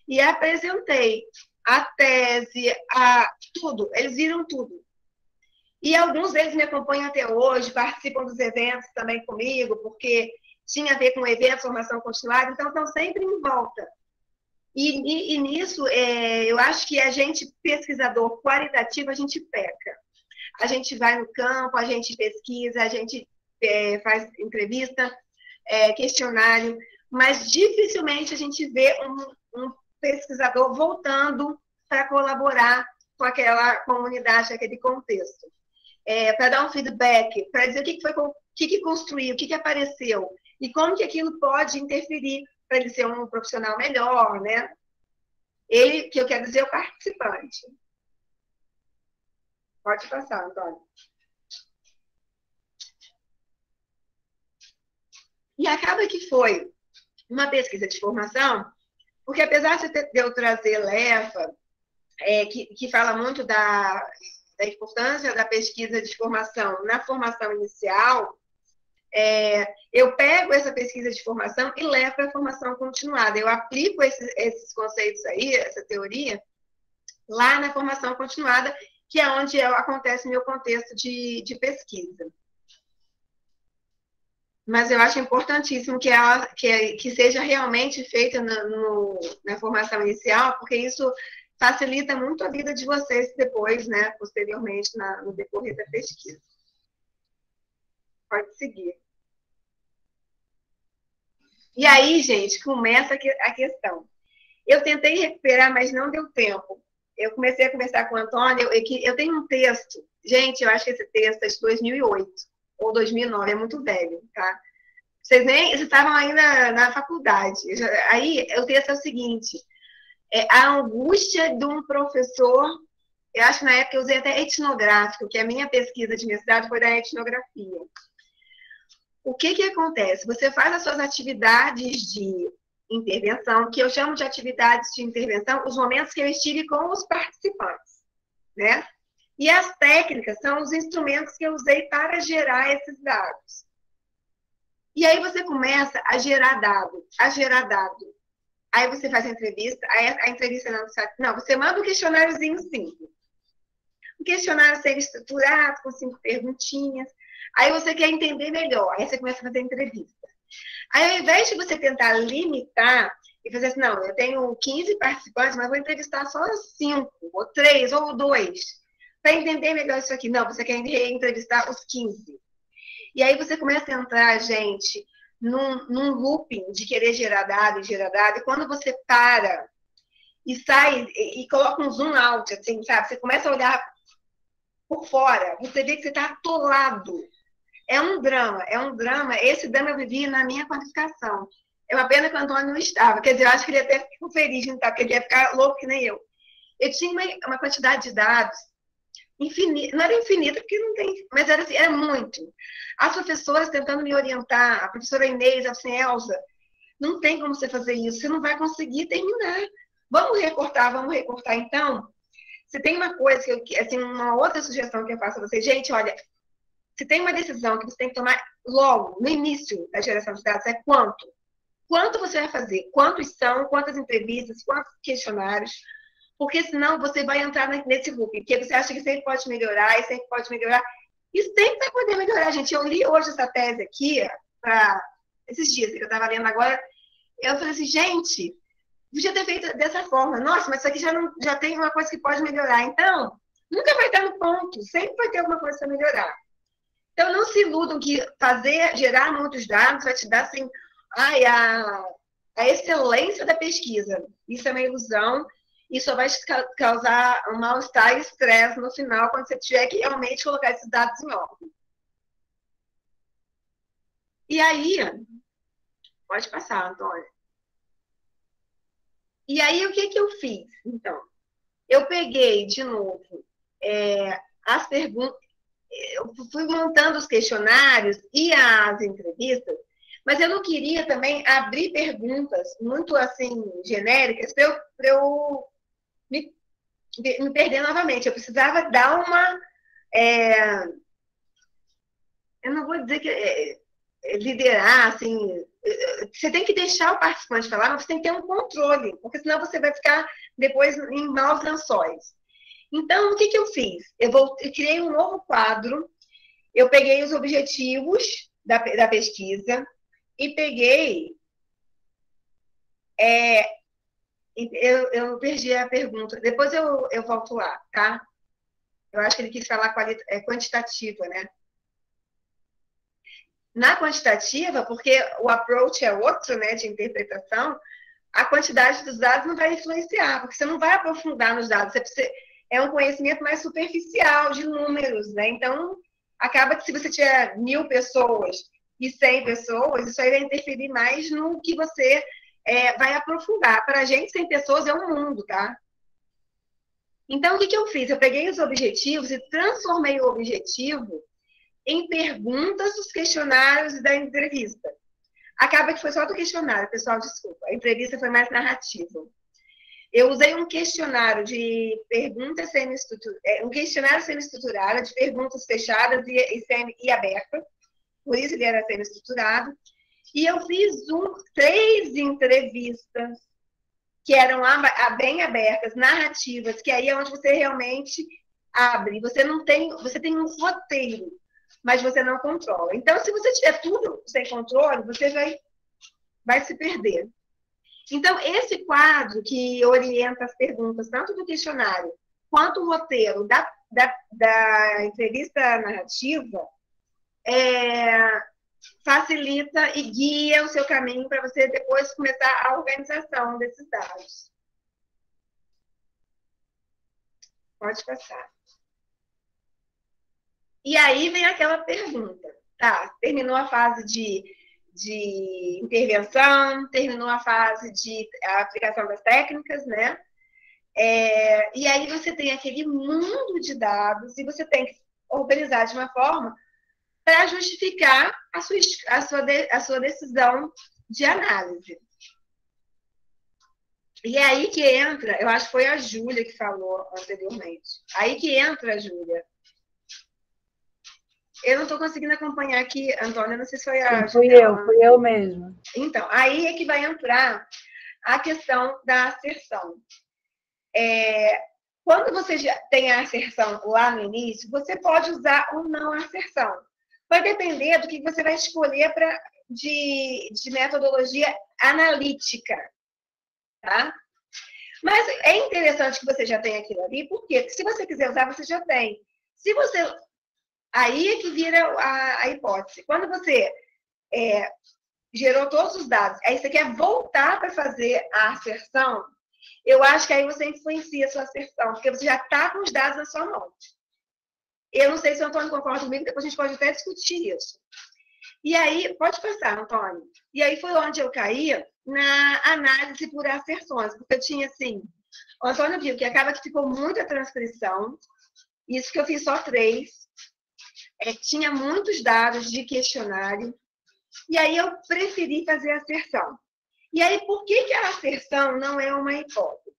[SPEAKER 2] e apresentei a tese, tudo. Eles viram tudo. E alguns deles me acompanham até hoje, participam dos eventos também comigo, porque tinha a ver com eventos, formação continuada, então estão sempre em volta. E nisso, eu acho que a gente, pesquisador qualitativo, a gente peca. A gente vai no campo, a gente pesquisa, a gente faz entrevista, questionário, mas dificilmente a gente vê um pesquisador voltando para colaborar com aquela comunidade, aquele contexto. Para dar um feedback, para dizer o que construiu, o que apareceu, e como que aquilo pode interferir para ele ser um profissional melhor, né? Ele, que eu quero dizer, é o participante. Pode passar, Antônio. E acaba que foi uma pesquisa de formação, porque apesar de eu trazer LEFA, que fala muito da da importância da pesquisa de formação na formação inicial, eu pego essa pesquisa de formação e levo para a formação continuada. Eu aplico esses conceitos aí, essa teoria, lá na formação continuada, que é onde acontece o meu contexto de pesquisa. Mas eu acho importantíssimo que seja realmente feita na formação inicial, porque isso facilita muito a vida de vocês depois, né, posteriormente, no decorrer da pesquisa. Pode seguir. E aí, gente, começa a questão. Eu tentei recuperar, mas não deu tempo. Eu comecei a conversar com o Antônio, eu tenho um texto, gente, eu acho que esse texto é de 2008 ou 2009, é muito velho, tá? Vocês estavam ainda na faculdade. Aí, o texto é o seguinte, a angústia de um professor, eu acho que na época eu usei até etnográfico, que a minha pesquisa de mestrado foi da etnografia. O que acontece? Você faz as suas atividades de intervenção, que eu chamo de atividades de intervenção, os momentos que eu estive com os participantes, né? E as técnicas são os instrumentos que eu usei para gerar esses dados. E aí você começa a gerar dado. Aí você faz a entrevista, aí a entrevista não, você manda um questionáriozinho simples. O questionário seria estruturado com 5 perguntinhas. Aí você quer entender melhor, aí você começa a fazer a entrevista. Aí, ao invés de você tentar limitar e fazer assim, não, eu tenho 15 participantes, mas vou entrevistar só 5, ou 3, ou 2, para entender melhor isso aqui. Não, você quer entrevistar os 15. E aí você começa a entrar, gente, num looping de querer gerar dado, e quando você para e sai e coloca um zoom out, assim, sabe? Você começa a olhar por fora, você vê que você está atolado. É um drama. Esse drama eu vivi na minha qualificação. É uma pena que o Antônio não estava. Quer dizer, eu acho que ele até ficou feliz de não estar, porque ele ia ficar louco que nem eu. Eu tinha uma quantidade de dados infinita. Não era infinita, porque não tem, mas era muito. As professoras tentando me orientar, a professora Inês, a assim, Elza, não tem como você fazer isso, você não vai conseguir terminar. Vamos recortar. Então, se tem uma coisa, assim, uma outra sugestão que eu faço a vocês, gente, olha, se tem uma decisão que você tem que tomar logo, no início da geração de dados, é quanto? Quanto você vai fazer? Quantos são? Quantas entrevistas? Quantos questionários? Porque senão você vai entrar nesse loop, porque você acha que sempre pode melhorar, e sempre pode melhorar. E sempre vai poder melhorar, gente. Eu li hoje essa tese aqui, esses dias que eu estava lendo agora, eu falei assim, gente, podia ter feito dessa forma. Nossa, mas isso aqui já tem uma coisa que pode melhorar. Então, nunca vai estar no ponto, sempre vai ter alguma coisa para melhorar. Então, não se iludam que gerar muitos dados vai te dar, assim, a excelência da pesquisa. Isso é uma ilusão e só vai te causar um mal-estar e estresse no final, quando você tiver que realmente colocar esses dados em ordem. E aí, pode passar, Antônio. E aí, o que eu fiz? Então, eu peguei, de novo, as perguntas, eu fui montando os questionários e as entrevistas, mas eu não queria também abrir perguntas muito, assim, genéricas para eu me perder novamente. Eu precisava dar uma... eu não vou dizer que... liderar, assim... Você tem que deixar o participante falar, mas você tem que ter um controle, porque senão você vai ficar depois em maus lençóis. Então, o que eu fiz? Eu criei um novo quadro, eu peguei os objetivos da pesquisa e peguei... eu perdi a pergunta. Depois eu volto lá, tá? Eu acho que ele quis falar quantitativa, né? Na quantitativa, porque o approach é outro, né, de interpretação, a quantidade dos dados não vai influenciar, porque você não vai aprofundar nos dados. É um conhecimento mais superficial de números, né? Então, acaba que se você tiver 1000 pessoas e 100 pessoas, isso aí vai interferir mais no que você vai aprofundar. Para a gente, 100 pessoas é um mundo, tá? Então, o que eu fiz? Eu peguei os objetivos e transformei o objetivo em perguntas dos questionários e da entrevista. Acaba que foi só do questionário, pessoal, desculpa. A entrevista foi mais narrativa. Eu usei um questionário de perguntas um questionário semi-estruturado, de perguntas fechadas e abertas, por isso ele era semi-estruturado. E eu fiz 3 entrevistas que eram bem abertas, narrativas, que aí é onde você realmente abre. Você tem um roteiro, mas você não controla. Então, se você tiver tudo sem controle, você vai se perder. Então, esse quadro que orienta as perguntas, tanto do questionário quanto o roteiro da entrevista narrativa, facilita e guia o seu caminho para você depois começar a organização desses dados. Pode passar. E aí vem aquela pergunta. Tá, terminou a fase de intervenção, terminou a fase de aplicação das técnicas, né? E aí você tem aquele mundo de dados e você tem que organizar de uma forma para justificar a sua decisão de análise. E aí que entra, eu acho que foi a Júlia que falou anteriormente, aí que entra a Júlia. Eu não estou conseguindo acompanhar aqui, Antônia, não sei se foi a Júlia.
[SPEAKER 3] Fui eu mesmo.
[SPEAKER 2] Então, aí é que vai entrar a questão da asserção. Quando você já tem a asserção lá no início, você pode usar ou não a asserção. Vai depender do que você vai escolher de metodologia analítica, tá? Mas é interessante que você já tenha aquilo ali, porque se você quiser usar, você já tem. Se você... Aí é que vira a hipótese. Quando você gerou todos os dados, aí você quer voltar para fazer a asserção, eu acho que aí você influencia a sua asserção, porque você já está com os dados na sua mão. Eu não sei se o Antônio concorda comigo, depois a gente pode até discutir isso. E aí, pode passar, Antônio. E aí foi onde eu caí na análise por asserções, porque eu tinha assim, o Antônio viu que acaba que ficou muita transcrição, isso que eu fiz só 3, tinha muitos dados de questionário, e aí eu preferi fazer a asserção. E aí, por que a asserção não é uma hipótese?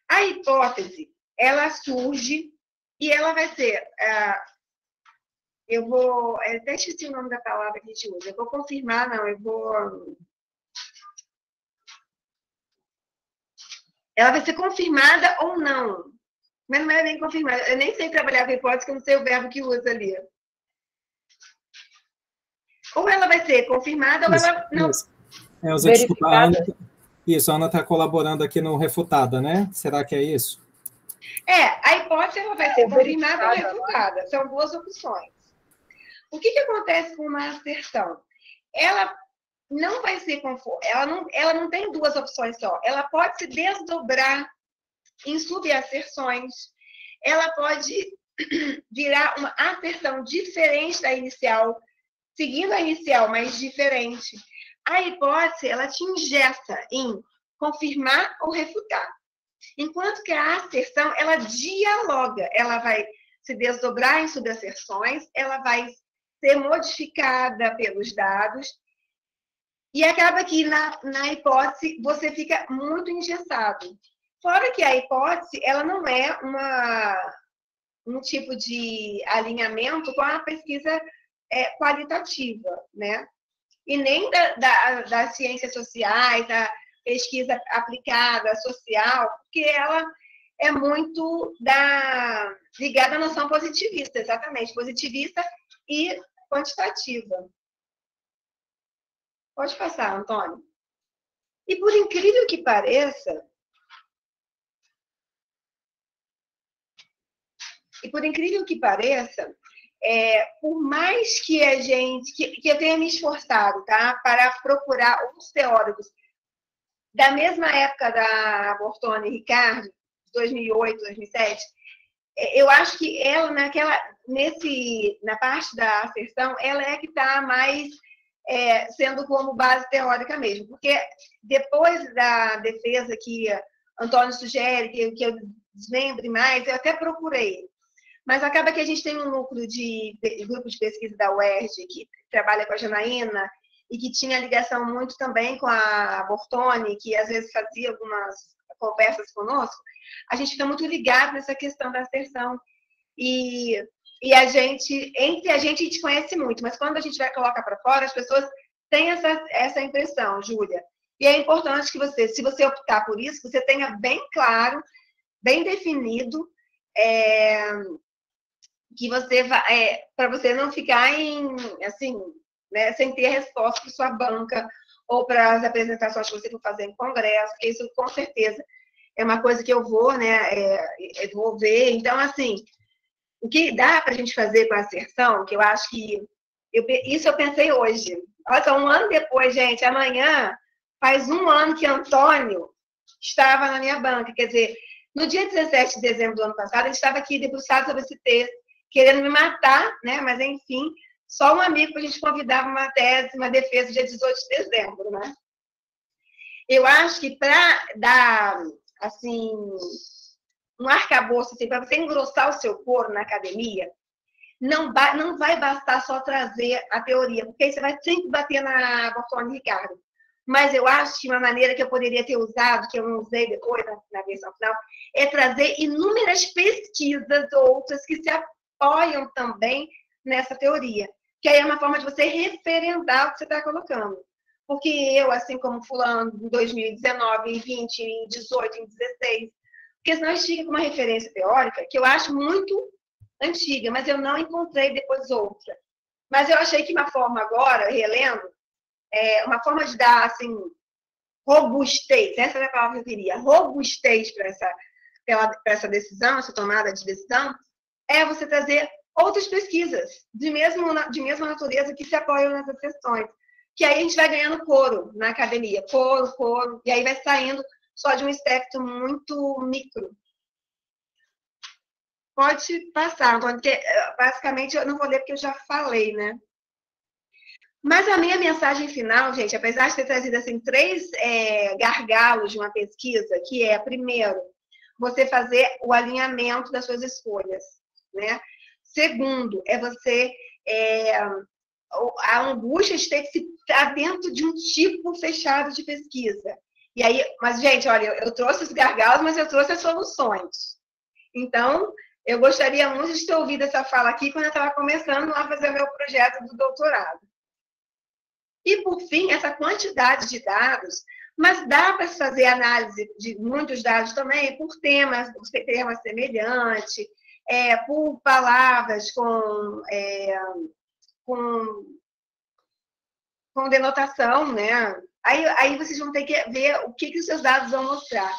[SPEAKER 2] A hipótese, ela surge e ela vai ser... eu vou... até esqueci o nome da palavra que a gente usa. Eu vou confirmar, não, eu vou... Ela vai ser confirmada ou não. Mas não é bem confirmada. Eu nem sei trabalhar com hipótese, que eu não sei o verbo que usa ali. Ou ela vai ser confirmada, ou ela não...
[SPEAKER 1] Elza, desculpa, a Ana está colaborando aqui no Refutada, né? Será que é isso?
[SPEAKER 2] A hipótese ela vai ser confirmada ou refutada. São 2 opções. O que acontece com uma asserção? Ela não vai ser ela não tem 2 opções só. Ela pode se desdobrar em subasserções. Ela pode virar uma asserção diferente da inicial, seguindo a inicial, mas diferente. A hipótese, ela te ingessa em confirmar ou refutar. Enquanto que a asserção, ela dialoga. Ela vai se desdobrar em subasserções, ela vai ser modificada pelos dados, e acaba que na hipótese você fica muito engessado. Fora que a hipótese, ela não é um tipo de alinhamento com a pesquisa qualitativa, né? E nem das ciências sociais, da pesquisa aplicada, social, porque ela é muito ligada à noção positivista, exatamente, positivista e quantitativa. Pode passar, Antônio. E por incrível que pareça, por mais que que eu tenha me esforçado, tá, para procurar outros teóricos da mesma época da Bortone e Ricardo, 2008, 2007, eu acho que ela, na parte da asserção, ela é que está mais sendo como base teórica mesmo, porque depois da defesa que Antônio sugere, que eu desmembre mais, eu até procurei. Mas acaba que a gente tem um núcleo de grupo de pesquisa da UERJ, que trabalha com a Janaína, e que tinha ligação muito também com a Bortone, que às vezes fazia algumas conversas conosco, a gente fica muito ligado nessa questão da asserção. E entre a gente conhece muito, mas quando a gente vai colocar para fora, as pessoas têm essa impressão, Júlia. E é importante que você, se você optar por isso, você tenha bem claro, bem definido, que você vai, para você não ficar assim, né, sem ter resposta para sua banca ou para as apresentações que você for fazer em congresso, porque isso com certeza é uma coisa que eu vou, né, eu vou ver. Então, assim, o que dá para a gente fazer com a asserção, que eu acho que isso eu pensei hoje. Olha só, um ano depois, gente, amanhã faz um ano que Antônio estava na minha banca. Quer dizer, no dia 17 de dezembro do ano passado, ele estava aqui debruçado sobre esse texto, querendo me matar, né? Mas, enfim, só um amigo para a gente convidar uma tese, uma defesa, dia 18 de dezembro, né? Eu acho que para dar, assim, um arcabouço, assim, para você engrossar o seu couro na academia, não vai bastar só trazer a teoria, porque aí você vai sempre bater na Bortoni Ricardo. Mas eu acho que uma maneira que eu poderia ter usado, que eu não usei depois na versão final, é trazer inúmeras pesquisas outras que se apoiam também nessa teoria. Que aí é uma forma de você referendar o que você está colocando. Porque eu, assim como fulano, em 2019, em 20, em 18, em 16, porque senão a gente fica com uma referência teórica que eu acho muito antiga, mas eu não encontrei depois outra. Mas eu achei que uma forma agora, relendo, uma forma de dar, assim, robustez, essa é a palavra que eu queria, robustez para essa decisão, essa tomada de decisão, é você trazer outras pesquisas de mesma natureza que se apoiam nessas questões. Que aí a gente vai ganhando couro na academia, couro, e aí vai saindo só de um espectro muito micro. Pode passar, Antônio, porque basicamente eu não vou ler porque eu já falei, né? Mas a minha mensagem final, gente, apesar de ter trazido assim, 3 gargalos de uma pesquisa, que é, primeiro, você fazer o alinhamento das suas escolhas, né? Segundo, é você... a angústia de ter que estar dentro de um tipo fechado de pesquisa. E aí, mas, gente, olha, eu trouxe os gargalos, mas eu trouxe as soluções. Então, eu gostaria muito de ter ouvido essa fala aqui quando eu estava começando a fazer o meu projeto do doutorado. E, por fim, essa quantidade de dados, mas dá para se fazer análise de muitos dados também por temas semelhantes, por palavras com denotação, né? Aí vocês vão ter que ver o que os seus dados vão mostrar.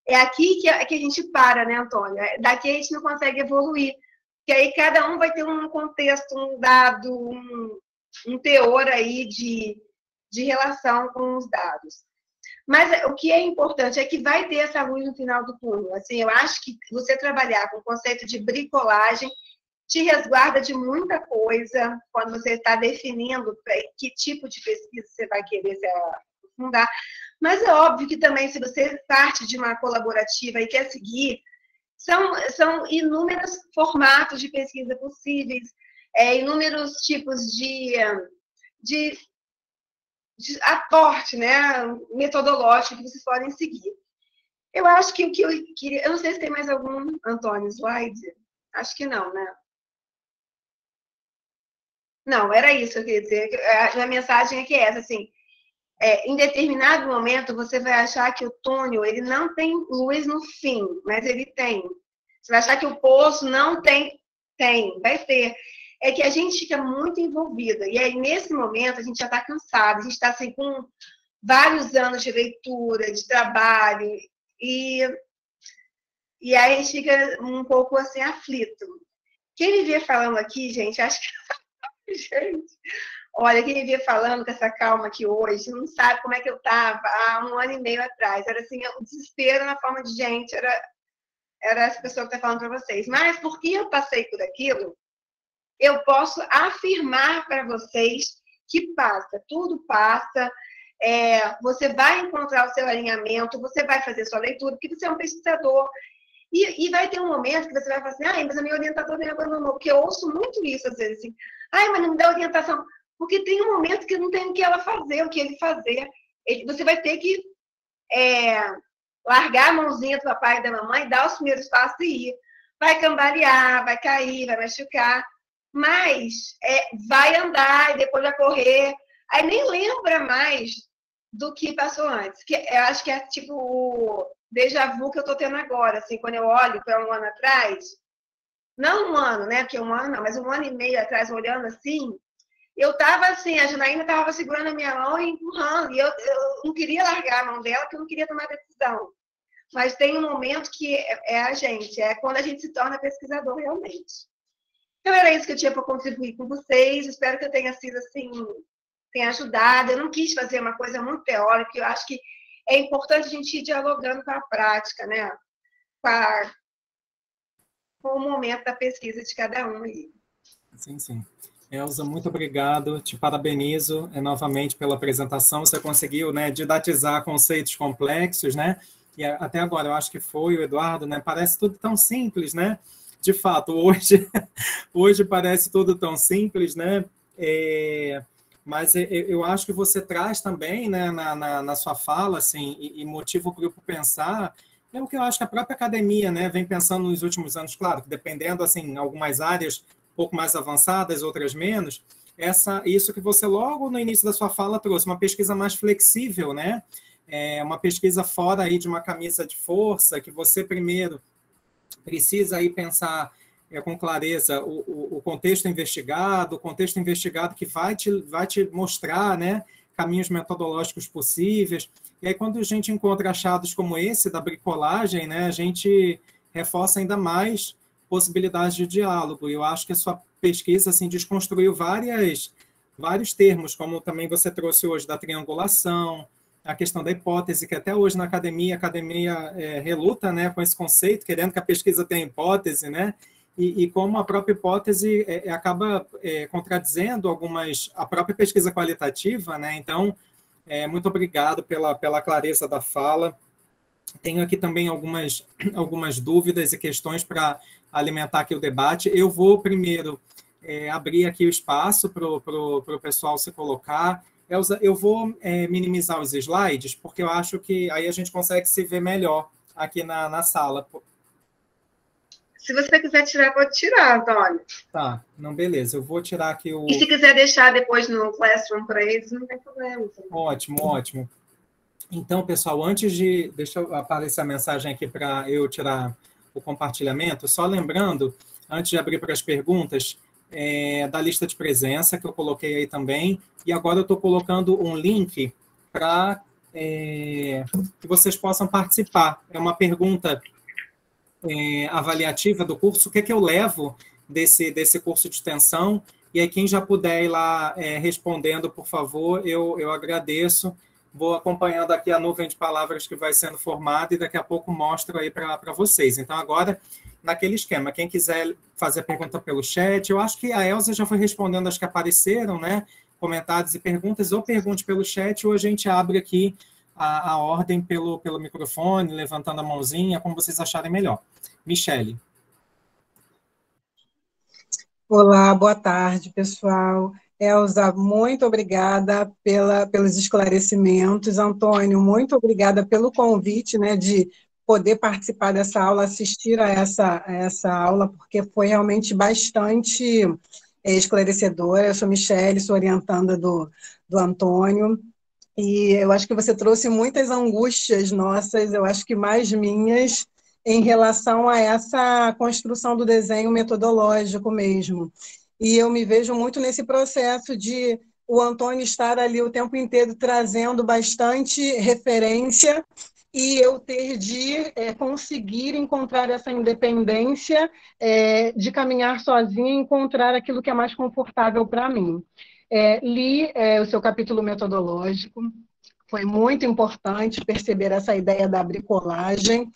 [SPEAKER 2] É aqui que a gente para, né, Antônio? Daqui a gente não consegue evoluir. Porque aí cada um vai ter um contexto, um dado, um teor aí de relação com os dados. Mas o que é importante é que vai ter essa luz no final do túnel. Assim, eu acho que você trabalhar com o conceito de bricolagem te resguarda de muita coisa quando você está definindo que tipo de pesquisa você vai querer se aprofundar. Mas é óbvio que também, se você parte de uma colaborativa e quer seguir, são inúmeros formatos de pesquisa possíveis, inúmeros tipos de aporte, né, metodológico que vocês podem seguir. Eu acho que o que eu queria... Eu não sei se tem mais algum, Antônio, slide. Acho que não, né? Não, era isso que eu queria dizer. A mensagem é que é essa, assim, em determinado momento você vai achar que o túnel ele não tem luz no fim, mas ele tem. Você vai achar que o poço não tem, vai ter. É que a gente fica muito envolvida. E aí, nesse momento, a gente já está cansado, a gente está assim, com vários anos de leitura, de trabalho, e aí a gente fica um pouco assim, aflito. Quem me via falando aqui, gente, acho que... Gente, olha, quem me via falando com essa calma aqui hoje, não sabe como é que eu estava há 1 ano e meio atrás. Era assim, o desespero na forma de gente, era essa pessoa que está falando para vocês. Mas, porque eu passei por aquilo, eu posso afirmar para vocês que passa, tudo passa, você vai encontrar o seu alinhamento, você vai fazer sua leitura, porque você é um pesquisador. E vai ter um momento que você vai falar assim, mas a minha orientadora me abandonou, porque eu ouço muito isso às vezes, assim, mas não me dá orientação, porque tem um momento que não tem o que ela fazer, o que ele fazer. Você vai ter que largar a mãozinha do papai e da mamãe, dar os primeiros passos e ir. Vai cambalear, vai cair, vai machucar, mas vai andar e depois vai correr. Aí nem lembra mais do que passou antes. Que eu acho que é tipo o déjà vu que eu tô tendo agora, assim, quando eu olho para um ano atrás, não um ano, né? Porque um ano não, mas um ano e meio atrás, olhando assim, eu tava assim, a Janaína tava segurando a minha mão e empurrando, e eu não queria largar a mão dela, porque eu não queria tomar decisão. Mas tem um momento que é a gente, é quando a gente se torna pesquisador realmente. Então era isso que eu tinha para contribuir com vocês, espero que eu tenha sido assim, tenha ajudado. Eu não quis fazer uma coisa muito teórica, eu acho que é importante a gente ir dialogando com a prática, né? Com o momento da pesquisa de cada um aí.
[SPEAKER 1] Sim, sim. Elza, muito obrigado, te parabenizo novamente pela apresentação, você conseguiu, né, didatizar conceitos complexos, né, e até agora eu acho que foi o Eduardo, né, parece tudo tão simples, né, de fato, hoje parece tudo tão simples, né, mas eu acho que você traz também, né, na sua fala, assim, e motiva o grupo a pensar, é o que eu acho que a própria academia, né, vem pensando nos últimos anos, claro, que dependendo, assim, em algumas áreas um pouco mais avançadas, outras menos, isso que você logo no início da sua fala trouxe, uma pesquisa mais flexível, né? Uma pesquisa fora aí de uma camisa de força, que você primeiro precisa aí pensar com clareza o contexto investigado, que vai te mostrar, né, caminhos metodológicos possíveis. E aí, quando a gente encontra achados como esse da bricolagem, né, a gente reforça ainda mais possibilidades de diálogo. Eu acho que a sua pesquisa assim, desconstruiu vários termos, como também você trouxe hoje da triangulação, a questão da hipótese, que até hoje na academia, a academia reluta, né, com esse conceito, querendo que a pesquisa tenha hipótese, né, e como a própria hipótese acaba contradizendo a própria pesquisa qualitativa, né, então, muito obrigado pela clareza da fala. Tenho aqui também algumas dúvidas e questões para alimentar aqui o debate. Eu vou primeiro abrir aqui o espaço para o pessoal se colocar. Elza, eu vou minimizar os slides, porque eu acho que aí a gente consegue se ver melhor aqui na sala.
[SPEAKER 2] Se você quiser tirar, pode tirar, Antônio.
[SPEAKER 1] Tá, não, beleza. Eu vou tirar aqui o...
[SPEAKER 2] E se quiser deixar depois no Classroom para eles, não tem problema.
[SPEAKER 1] Ótimo, ótimo. Então, pessoal, deixa eu aparecer a mensagem aqui para eu tirar o compartilhamento. Só lembrando, antes de abrir para as perguntas, da lista de presença, que eu coloquei aí também. E agora eu estou colocando um link para que vocês possam participar. É uma pergunta avaliativa do curso. O que eu levo desse curso de extensão? E aí, quem já puder ir lá respondendo, por favor, eu agradeço. Vou acompanhando aqui a nuvem de palavras que vai sendo formada e daqui a pouco mostro aí para vocês. Então, agora, naquele esquema, quem quiser fazer pergunta pelo chat, eu acho que a Elza já foi respondendo as que apareceram, né? Comentários e perguntas, ou pergunte pelo chat, ou a gente abre aqui a ordem pelo microfone, levantando a mãozinha, como vocês acharem melhor. Michele.
[SPEAKER 3] Olá, boa tarde, pessoal. Elza, muito obrigada pelos esclarecimentos. Antônio, muito obrigada pelo convite, né, de poder participar dessa aula, assistir a essa aula, porque foi realmente bastante esclarecedora. Eu sou Michele, sou orientanda do Antônio, e eu acho que você trouxe muitas angústias nossas, eu acho que mais minhas, em relação a essa construção do desenho metodológico mesmo. E eu me vejo muito nesse processo de o Antônio estar ali o tempo inteiro trazendo bastante referência e eu ter de conseguir encontrar essa independência de caminhar sozinha e encontrar aquilo que é mais confortável para mim. Li o seu capítulo metodológico, foi muito importante perceber essa ideia da bricolagem.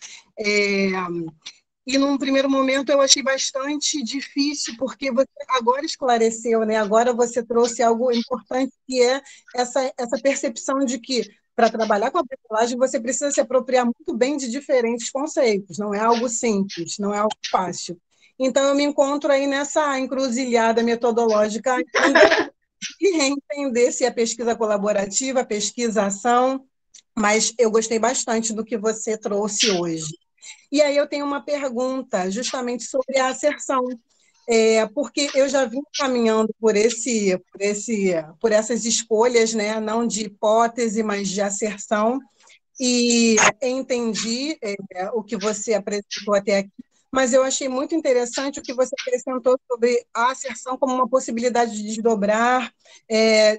[SPEAKER 3] E, num primeiro momento, eu achei bastante difícil, porque você agora esclareceu, né? Agora você trouxe algo importante, que é essa percepção de que, para trabalhar com a bricolagem, você precisa se apropriar muito bem de diferentes conceitos, não é algo simples, não é algo fácil. Então, eu me encontro aí nessa encruzilhada metodológica ainda, e reentender se é pesquisa colaborativa, pesquisa-ação, mas eu gostei bastante do que você trouxe hoje. E aí eu tenho uma pergunta justamente sobre a asserção, porque eu já vim caminhando por essas escolhas, né, não de hipótese, mas de asserção, e entendi o que você apresentou até aqui, mas eu achei muito interessante o que você acrescentou sobre a asserção como uma possibilidade de desdobrar,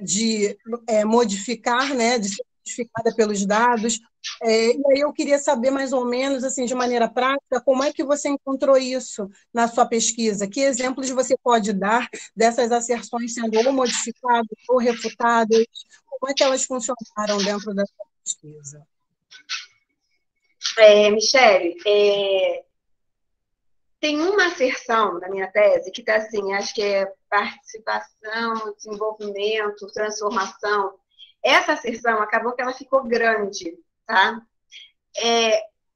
[SPEAKER 3] de modificar, né, de ser modificada pelos dados. E aí eu queria saber mais ou menos, assim, de maneira prática, como é que você encontrou isso na sua pesquisa? Que exemplos você pode dar dessas asserções sendo ou modificadas ou refutadas? Como é que elas funcionaram dentro da sua pesquisa?
[SPEAKER 2] Michele, tem uma asserção da minha tese que está assim, acho que é participação, desenvolvimento, transformação. Essa asserção acabou que ela ficou grande, tá?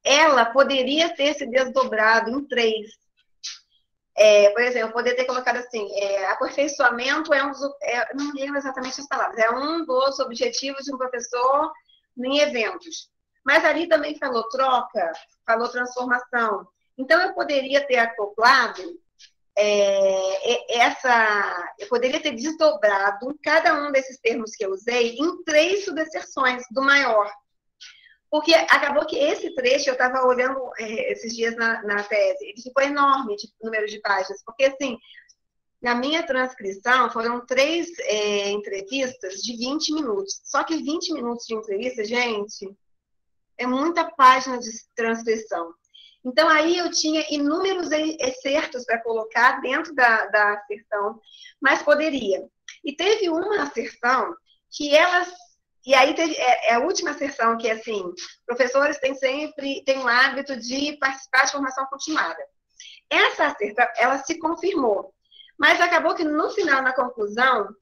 [SPEAKER 2] Ela poderia ter se desdobrado em 3. Por exemplo, eu poderia ter colocado assim, aperfeiçoamento não lembro exatamente as palavras, é um dos objetivos de um professor em eventos. Mas ali também falou troca, falou transformação. Então, eu poderia ter acoplado eu poderia ter desdobrado cada um desses termos que eu usei em 3 subseções do maior. Porque acabou que esse trecho, eu estava olhando esses dias na tese, ele ficou enorme de número de páginas, porque, assim, na minha transcrição, foram 3 entrevistas de 20 minutos. Só que 20 minutos de entrevista, gente, é muita página de transcrição. Então, aí eu tinha inúmeros excertos para colocar dentro da asserção, mas poderia. E teve uma asserção que e aí teve a última asserção, que é assim, professores têm o hábito de participar de formação continuada. Essa asserção, ela se confirmou, mas acabou que no final, na conclusão,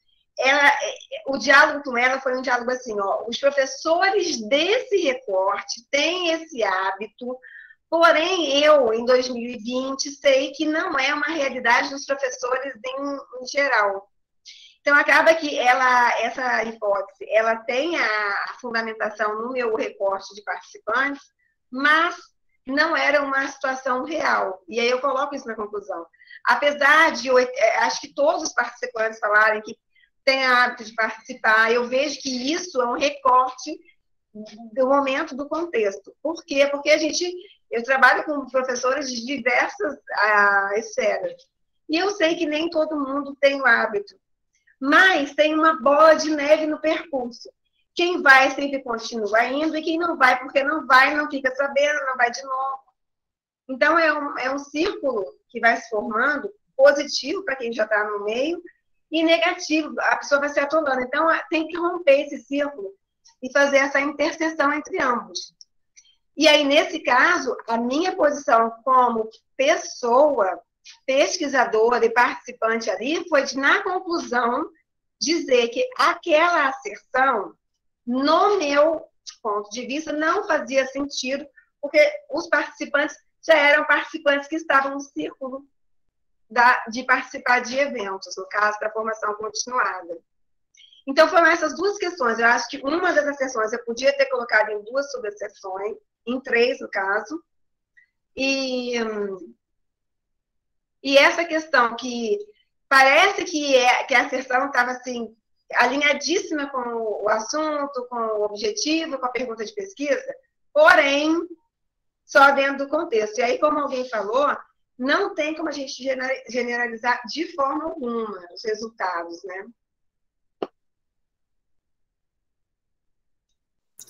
[SPEAKER 2] o diálogo com ela foi um diálogo assim, os professores desse recorte têm esse hábito, porém eu, em 2020, sei que não é uma realidade dos professores em geral. Então, acaba que essa hipótese, ela tem a fundamentação no meu recorte de participantes, mas não era uma situação real. E aí eu coloco isso na conclusão. Apesar de, acho que todos os participantes falarem que têm hábito de participar, eu vejo que isso é um recorte do momento, do contexto. Por quê? Porque eu trabalho com professores de diversas esferas. E eu sei que nem todo mundo tem o hábito. Mas tem uma bola de neve no percurso. Quem vai sempre continua indo, e quem não vai, porque não vai, não fica sabendo, não vai de novo. Então, é um círculo que vai se formando, positivo para quem já está no meio, e negativo, a pessoa vai se atolando. Então, tem que romper esse círculo e fazer essa interseção entre ambos. E aí, nesse caso, a minha posição como pessoa, pesquisadora e participante ali, foi de, na conclusão, dizer que aquela asserção, no meu ponto de vista, não fazia sentido, porque os participantes já eram participantes que estavam no círculo de participar de eventos, no caso da formação continuada. Então, foram essas 2 questões. Eu acho que uma das asserções eu podia ter colocado em 2 subseções, em 3, no caso, e essa questão que parece que a asserção estava assim, alinhadíssima com o assunto, com o objetivo, com a pergunta de pesquisa, porém, só dentro do contexto. E aí, como alguém falou, não tem como a gente generalizar de forma alguma os resultados, né?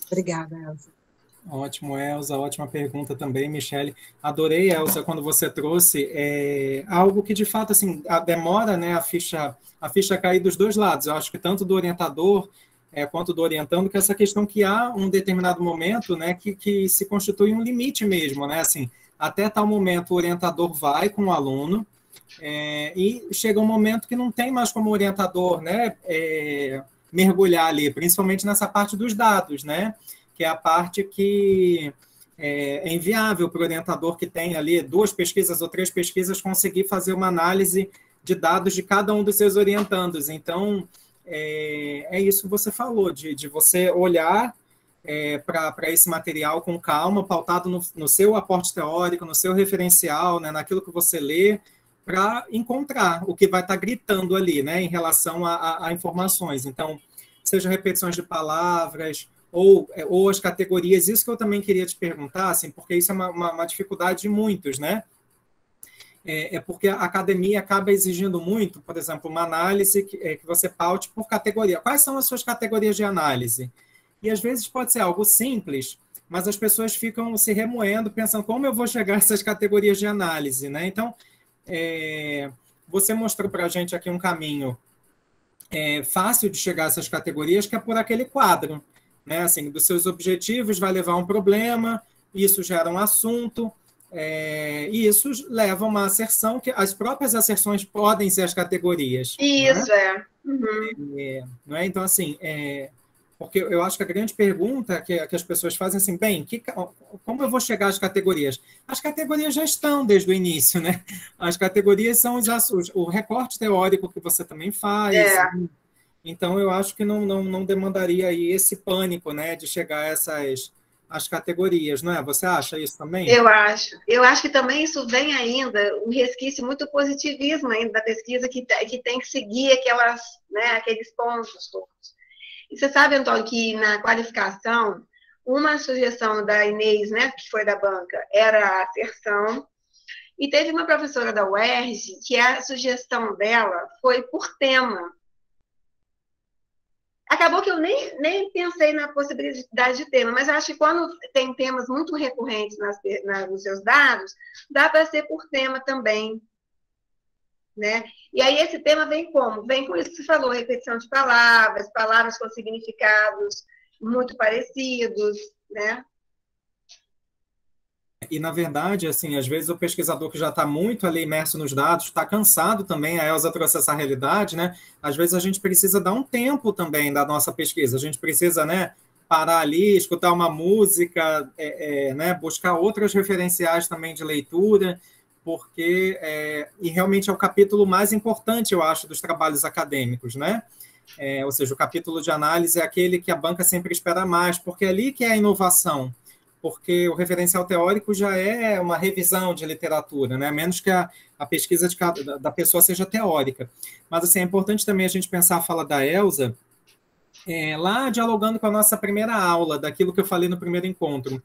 [SPEAKER 3] Obrigada, Elza.
[SPEAKER 1] Ótimo, Elza, ótima pergunta também, Michele. Adorei, Elza, quando você trouxe algo que, de fato, assim, demora, né, a ficha cair dos 2 lados. Eu acho que tanto do orientador quanto do orientando, que essa questão que há um determinado momento, né, que se constitui um limite mesmo, né, assim, até tal momento o orientador vai com o aluno e chega um momento que não tem mais como o orientador, né, mergulhar ali, principalmente nessa parte dos dados, né, que é a parte que é inviável para o orientador que tem ali 2 pesquisas ou 3 pesquisas conseguir fazer uma análise de dados de cada um dos seus orientandos. Então, é isso que você falou, de você olhar para esse material com calma, pautado no seu aporte teórico, no seu referencial, né, naquilo que você lê, para encontrar o que vai estar gritando ali, né, em relação a informações. Então, seja repetições de palavras, ou as categorias, isso que eu também queria te perguntar, assim, porque isso é uma dificuldade de muitos, né? Porque a academia acaba exigindo muito, por exemplo, uma análise que você paute por categoria. Quais são as suas categorias de análise? E às vezes pode ser algo simples, mas as pessoas ficam se remoendo, pensando como eu vou chegar a essas categorias de análise, né? Então, você mostrou para a gente aqui um caminho fácil de chegar a essas categorias, que é por aquele quadro, né? Assim, dos seus objetivos vai levar a um problema, isso gera um assunto, e isso leva a uma asserção, que as próprias asserções podem ser as categorias.
[SPEAKER 2] Isso,
[SPEAKER 1] Não é? Então, assim, porque eu acho que a grande pergunta que as pessoas fazem assim, bem, como eu vou chegar às categorias? As categorias já estão desde o início, né? As categorias são o recorte teórico que você também faz. Então, eu acho que não demandaria aí esse pânico, né, de chegar a as categorias, não é? Você acha isso também?
[SPEAKER 2] Eu acho. Eu acho que também isso vem ainda, um resquício muito positivismo ainda da pesquisa, que tem que seguir aqueles pontos todos. E você sabe, Antônio, que na qualificação, uma sugestão da Inês, né, que foi da banca, era a asserção, e teve uma professora da UERJ que a sugestão dela foi por tema. Acabou que eu nem pensei na possibilidade de tema, mas acho que quando tem temas muito recorrentes nos seus dados, dá para ser por tema também. Né? E aí esse tema vem como? Vem com isso que você falou, repetição de palavras, palavras com significados muito parecidos, né?
[SPEAKER 1] E, na verdade, assim, às vezes o pesquisador que já está muito ali imerso nos dados, está cansado também, a Elza trouxe essa realidade, né? Às vezes a gente precisa dar um tempo também da nossa pesquisa, a gente precisa, né, parar ali, escutar uma música, né, buscar outros referenciais também de leitura, porque e realmente é o capítulo mais importante, eu acho, dos trabalhos acadêmicos, né? Ou seja, o capítulo de análise é aquele que a banca sempre espera mais, porque é ali que é a inovação, porque o referencial teórico já é uma revisão de literatura, né? Menos que a pesquisa da pessoa seja teórica. Mas assim, é importante também a gente pensar a fala da Elza, lá dialogando com a nossa primeira aula, daquilo que eu falei no primeiro encontro.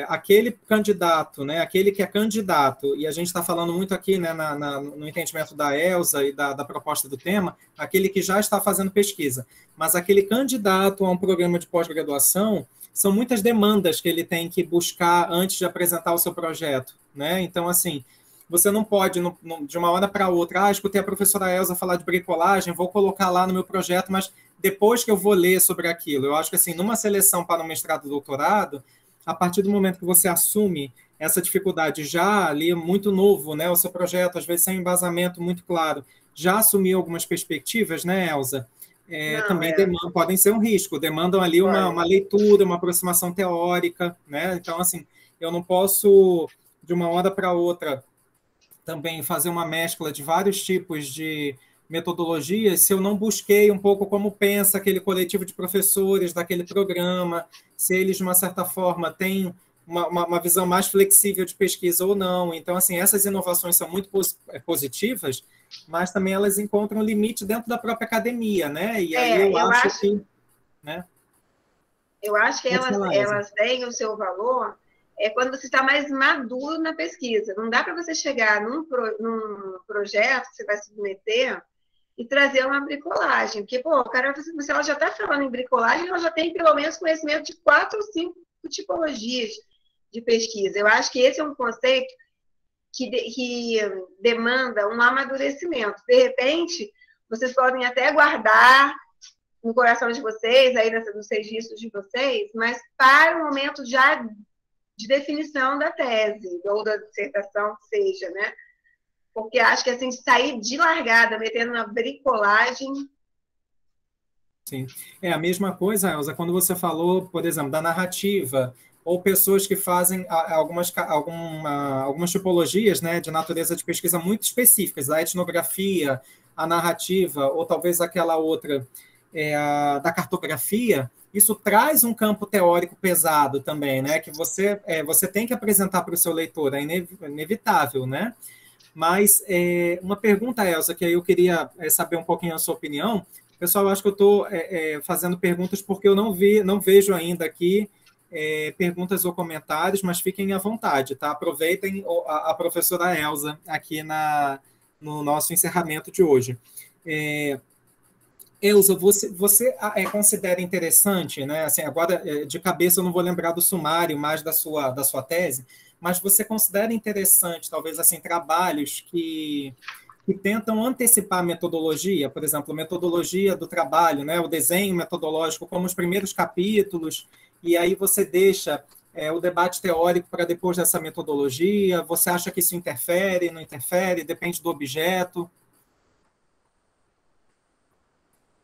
[SPEAKER 1] Aquele candidato, né, aquele que é candidato, e a gente está falando muito aqui, né, no entendimento da Elza e da proposta do tema, aquele que já está fazendo pesquisa, mas aquele candidato a um programa de pós-graduação, são muitas demandas que ele tem que buscar antes de apresentar o seu projeto, né? Então, assim, você não pode, de uma hora para outra, escutei a professora Elza falar de bricolagem, vou colocar lá no meu projeto, mas depois que eu vou ler sobre aquilo. Eu acho que, assim, numa seleção para um mestrado e doutorado, a partir do momento que você assume essa dificuldade já ali, muito novo, né? O seu projeto, às vezes, sem um embasamento muito claro, já assumiu algumas perspectivas, né, Elza? Também podem ser um risco, demandam ali uma leitura, uma aproximação teórica, né? Então, assim, eu não posso, de uma hora para outra, também fazer uma mescla de vários tipos de metodologias se eu não busquei um pouco como pensa aquele coletivo de professores daquele programa, se eles, de uma certa forma, têm uma visão mais flexível de pesquisa ou não. Então, assim, essas inovações são muito positivas, mas também elas encontram limite dentro da própria academia, né? E aí eu acho que... Né?
[SPEAKER 2] Eu acho que elas têm o seu valor quando você está mais maduro na pesquisa. Não dá para você chegar num projeto que você vai submeter e trazer uma bricolagem. Porque, pô, cara, se ela já está falando em bricolagem, ela já tem pelo menos conhecimento de 4 ou 5 tipologias de pesquisa. Eu acho que esse é um conceito que demanda um amadurecimento. De repente, vocês podem até guardar no coração de vocês, aí nos registros de vocês, mas para o momento já de definição da tese ou da dissertação, que seja, né? Porque acho que assim, sair de largada, metendo uma bricolagem.
[SPEAKER 1] Sim. A mesma coisa, Elza, quando você falou, por exemplo, da narrativa, ou pessoas que fazem algumas tipologias, né, de natureza de pesquisa muito específicas, a etnografia, a narrativa, ou talvez aquela outra da cartografia, isso traz um campo teórico pesado também, né? Que você tem que apresentar para o seu leitor, é inevitável, né? Mas uma pergunta, Elza, que eu queria saber um pouquinho a sua opinião. Pessoal, eu acho que eu estou fazendo perguntas porque eu não vejo ainda aqui perguntas ou comentários, mas fiquem à vontade, tá? Aproveitem a professora Elza aqui no nosso encerramento de hoje. Elza, você considera interessante, né? Assim, agora, de cabeça, eu não vou lembrar do sumário mais da sua tese, mas você considera interessante, talvez, assim, trabalhos que tentam antecipar a metodologia, por exemplo, metodologia do trabalho, né? O desenho metodológico como os primeiros capítulos, e aí você deixa o debate teórico para depois dessa metodologia? Você acha que isso interfere, não interfere? Depende do objeto?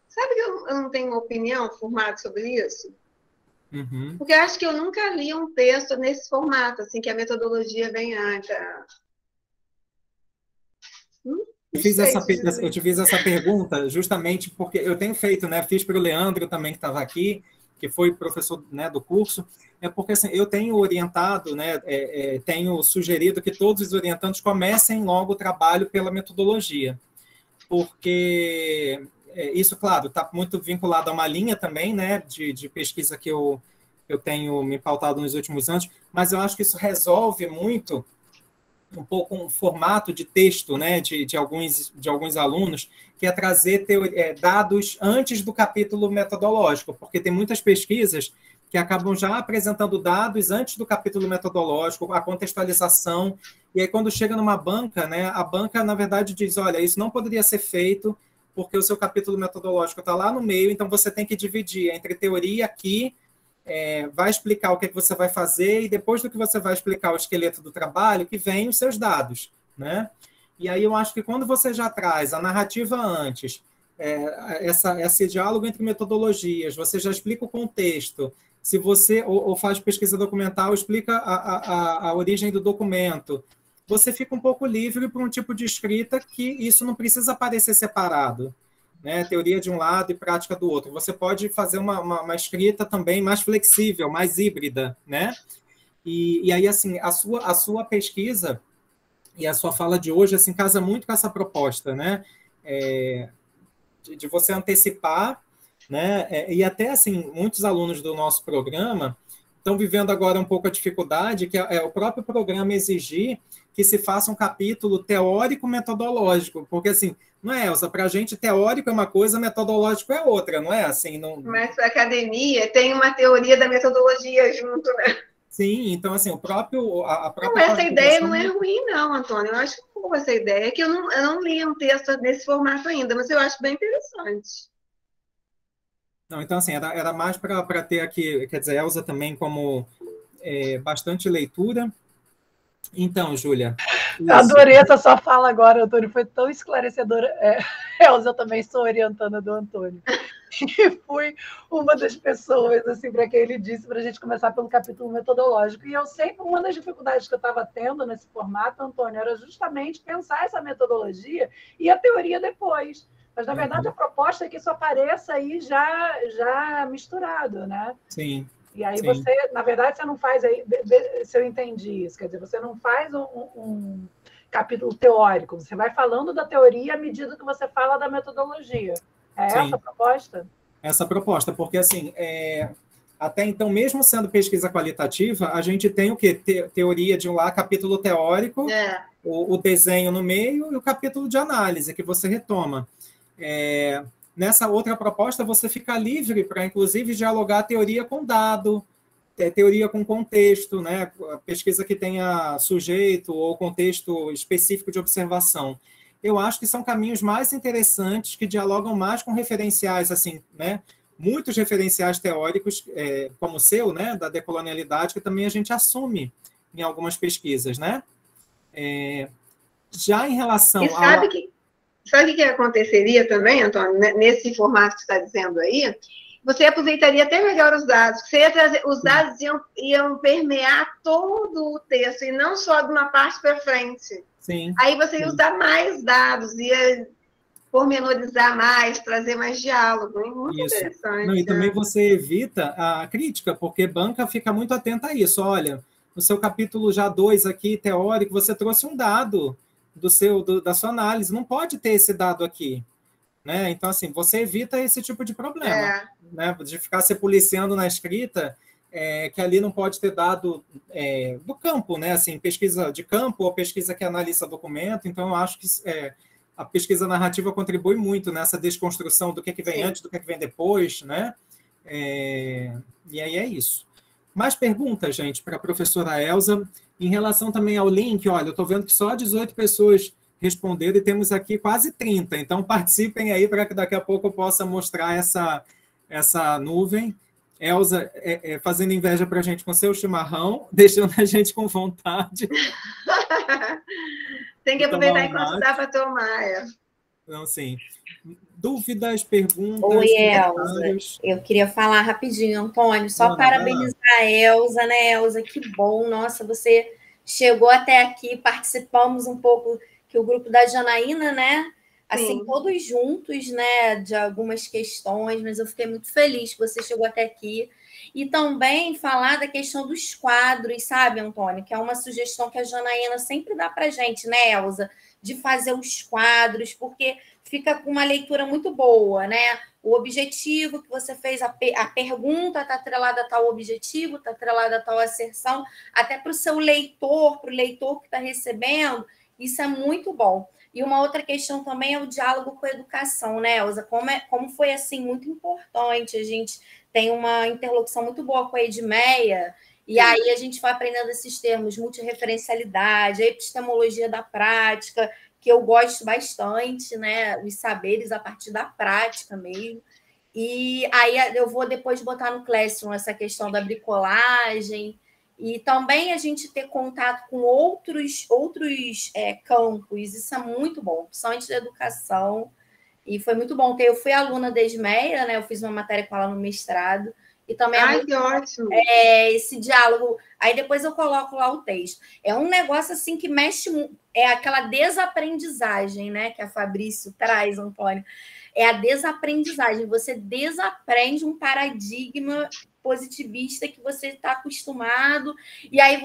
[SPEAKER 2] Sabe que eu não tenho opinião formada sobre isso?
[SPEAKER 1] Uhum.
[SPEAKER 2] Porque eu acho que eu nunca li um texto nesse formato, assim, que a metodologia vem antes.
[SPEAKER 1] Eu te fiz essa pergunta justamente porque eu tenho feito, né? Fiz para o Leandro também, que estava aqui, que foi professor, né, do curso, porque assim, eu tenho orientado, né, tenho sugerido que todos os orientandos comecem logo o trabalho pela metodologia, porque isso, claro, está muito vinculado a uma linha também, né, de pesquisa que eu tenho me pautado nos últimos anos, mas eu acho que isso resolve muito um pouco um formato de texto, né, de alguns alunos, que é trazer dados antes do capítulo metodológico, porque tem muitas pesquisas que acabam já apresentando dados antes do capítulo metodológico, a contextualização, e aí quando chega numa banca, né, a banca, na verdade, diz, olha, isso não poderia ser feito porque o seu capítulo metodológico está lá no meio, então você tem que dividir entre teoria aqui, vai explicar o que você vai fazer e depois do que você vai explicar o esqueleto do trabalho, que vem os seus dados, né? E aí eu acho que quando você já traz a narrativa antes, esse diálogo entre metodologias, você já explica o contexto, se você ou faz pesquisa documental, explica a origem do documento, você fica um pouco livre para um tipo de escrita que isso não precisa aparecer separado, né? Teoria de um lado e prática do outro. Você pode fazer uma escrita também mais flexível, mais híbrida, né? E aí, assim, a sua pesquisa e a sua fala de hoje, assim, casa muito com essa proposta, né? De você antecipar, né? E até, assim, muitos alunos do nosso programa estão vivendo agora um pouco a dificuldade, que é o próprio programa exigir que se faça um capítulo teórico-metodológico, porque, assim, não é, Elza? Para a gente, teórico é uma coisa, metodológico é outra, não é? Assim, não...
[SPEAKER 2] Mas para a academia tem uma teoria da metodologia junto, né?
[SPEAKER 1] Sim, então, assim, a própria...
[SPEAKER 2] Não, essa ideia não é ruim, não, Antônio. Eu acho boa essa ideia. É que eu não li um texto nesse formato ainda, mas eu acho bem interessante.
[SPEAKER 1] Não, então, assim, era mais para ter aqui, quer dizer, Elza também como bastante leitura. Então, Júlia.
[SPEAKER 4] Adorei essa sua fala agora, Antônio, foi tão esclarecedora. Elza, eu também sou orientanda do Antônio. E fui uma das pessoas, assim, para quem ele disse, para a gente começar pelo capítulo metodológico. E eu sempre, uma das dificuldades que eu estava tendo nesse formato, Antônio, era justamente pensar essa metodologia e a teoria depois. Mas, na verdade, a proposta é que isso apareça aí já misturado, né?
[SPEAKER 1] Sim.
[SPEAKER 4] E aí
[SPEAKER 1] Sim.
[SPEAKER 4] você, na verdade, você não faz, aí, se eu entendi isso, quer dizer, você não faz um capítulo teórico, você vai falando da teoria à medida que você fala da metodologia. É
[SPEAKER 1] Sim.
[SPEAKER 4] essa a proposta?
[SPEAKER 1] Essa proposta, porque assim, até então, mesmo sendo pesquisa qualitativa, a gente tem o quê? Teoria de um lado, capítulo teórico, o desenho no meio e o capítulo de análise, que você retoma. Nessa outra proposta, você fica livre para, inclusive, dialogar a teoria com dado, teoria com contexto, né? Pesquisa que tenha sujeito ou contexto específico de observação. Eu acho que são caminhos mais interessantes, que dialogam mais com referenciais, assim, né? Muitos referenciais teóricos, como o seu, né? Da decolonialidade, que também a gente assume em algumas pesquisas, né? Já em relação
[SPEAKER 2] e sabe o que aconteceria também, Antônio, nesse formato que você está dizendo aí? Você aproveitaria até melhor os dados. Você ia trazer, os dados iam permear todo o texto, e não só de uma parte para frente.
[SPEAKER 1] Sim.
[SPEAKER 2] Aí você ia usar mais dados, ia pormenorizar mais, trazer mais diálogo. É muito
[SPEAKER 1] Isso.
[SPEAKER 2] interessante.
[SPEAKER 1] Não, e também você evita a crítica, porque banca fica muito atenta a isso. Olha, no seu capítulo já 2 aqui, teórico, você trouxe um dado da sua análise. Não pode ter esse dado aqui. Né? Então, assim, você evita esse tipo de problema. Né? De ficar se policiando na escrita, que ali não pode ter dado do campo, né? Assim, pesquisa de campo ou pesquisa que analisa documento. Então, eu acho que a pesquisa narrativa contribui muito nessa desconstrução do que vem
[SPEAKER 2] Sim.
[SPEAKER 1] antes, do que vem depois, né? E aí é isso. Mais perguntas, gente, para a professora Elza, em relação também ao link. Olha, eu estou vendo que só 18 pessoas responderam e temos aqui quase 30. Então, participem aí para que daqui a pouco eu possa mostrar essa nuvem. Elza fazendo inveja para a gente com seu chimarrão, deixando a gente com vontade.
[SPEAKER 2] Tem que aproveitar enquanto dá para tomar.
[SPEAKER 1] Então, sim. Dúvidas, perguntas,
[SPEAKER 5] Oi, Elza. Eu queria falar rapidinho, Antônio, só parabenizar a Elza, né, Elza? Que bom, nossa, você chegou até aqui, participamos um pouco, que o grupo da Janaína, né? Assim, todos juntos, né, de algumas questões, mas eu fiquei muito feliz que você chegou até aqui. E também falar da questão dos quadros, sabe, Antônio? Que é uma sugestão que a Janaína sempre dá para a gente, né, Elza? De fazer os quadros, porque fica com uma leitura muito boa, né? O objetivo que você fez, a pergunta está atrelada a tal objetivo, está atrelada a tal asserção, até para o seu leitor, para o leitor que está recebendo, isso é muito bom. E uma outra questão também é o diálogo com a educação, né, Elza? Como foi, assim, muito importante, a gente tem uma interlocução muito boa com a Edmeia, e aí a gente vai aprendendo esses termos, multirreferencialidade, a epistemologia da prática, que eu gosto bastante, né? Os saberes a partir da prática mesmo. E aí eu vou depois botar no Classroom essa questão da bricolagem, e também a gente ter contato com outros campos, isso é muito bom, principalmente da educação, e foi muito bom. Eu fui aluna da Edmeia, né? Eu fiz uma matéria com ela no mestrado, e também
[SPEAKER 2] que ótimo!
[SPEAKER 5] Esse diálogo. Aí depois eu coloco lá o texto. É um negócio assim que mexe, é aquela desaprendizagem, né? Que a Fabrício traz, Antônio. É a desaprendizagem. Você desaprende um paradigma positivista que você está acostumado, e aí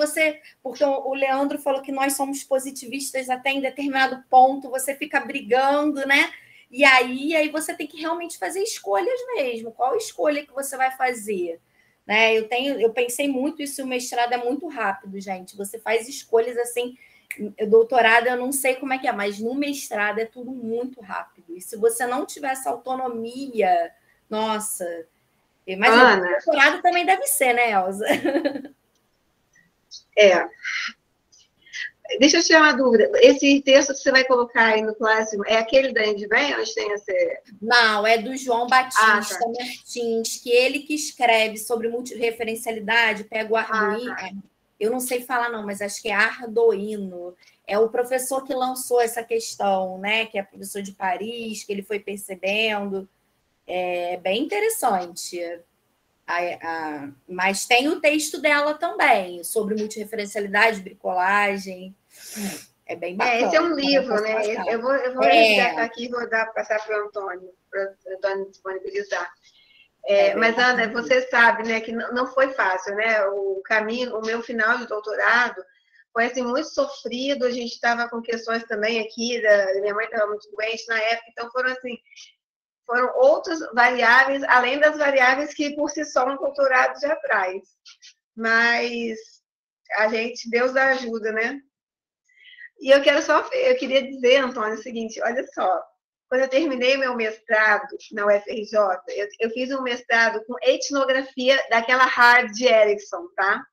[SPEAKER 5] porque o Leandro falou que nós somos positivistas até em determinado ponto, você fica brigando, né? E aí você tem que realmente fazer escolhas mesmo. Qual escolha que você vai fazer? Né? Eu pensei muito isso, o mestrado é muito rápido, gente. Você faz escolhas assim, doutorado eu não sei como é que é, mas no mestrado é tudo muito rápido. E se você não tiver essa autonomia, nossa... Mas o doutorado também deve ser, né, Elza?
[SPEAKER 2] Deixa eu tirar uma dúvida. Esse texto que você vai colocar aí no Classroom é aquele da Edmeia, onde tem essa...
[SPEAKER 5] Não, é do João Batista Martins, que ele que escreve sobre multirreferencialidade, pega o Arduino. Eu não sei falar, não, mas acho que é Arduino. É o professor que lançou essa questão, né? Que é professor de Paris, que ele foi percebendo. É bem interessante. Mas tem o texto dela também, sobre multirreferencialidade, bricolagem. É bem bacana.
[SPEAKER 2] Esse é um livro, né? Eu vou resgatar aqui e vou passar para o Antônio, para o Antônio disponibilizar. Mas, Ana, você sabe, né, que não foi fácil, né? O meu final de doutorado foi assim, muito sofrido. A gente estava com questões também aqui, minha mãe estava muito doente na época, então foram outras variáveis, além das variáveis que por si só um doutorado já traz. Mas Deus dá ajuda, né? E eu queria dizer, Antônio, o seguinte, olha só, quando eu terminei meu mestrado na UFRJ, eu fiz um mestrado com etnografia daquela Hard de Erickson, tá?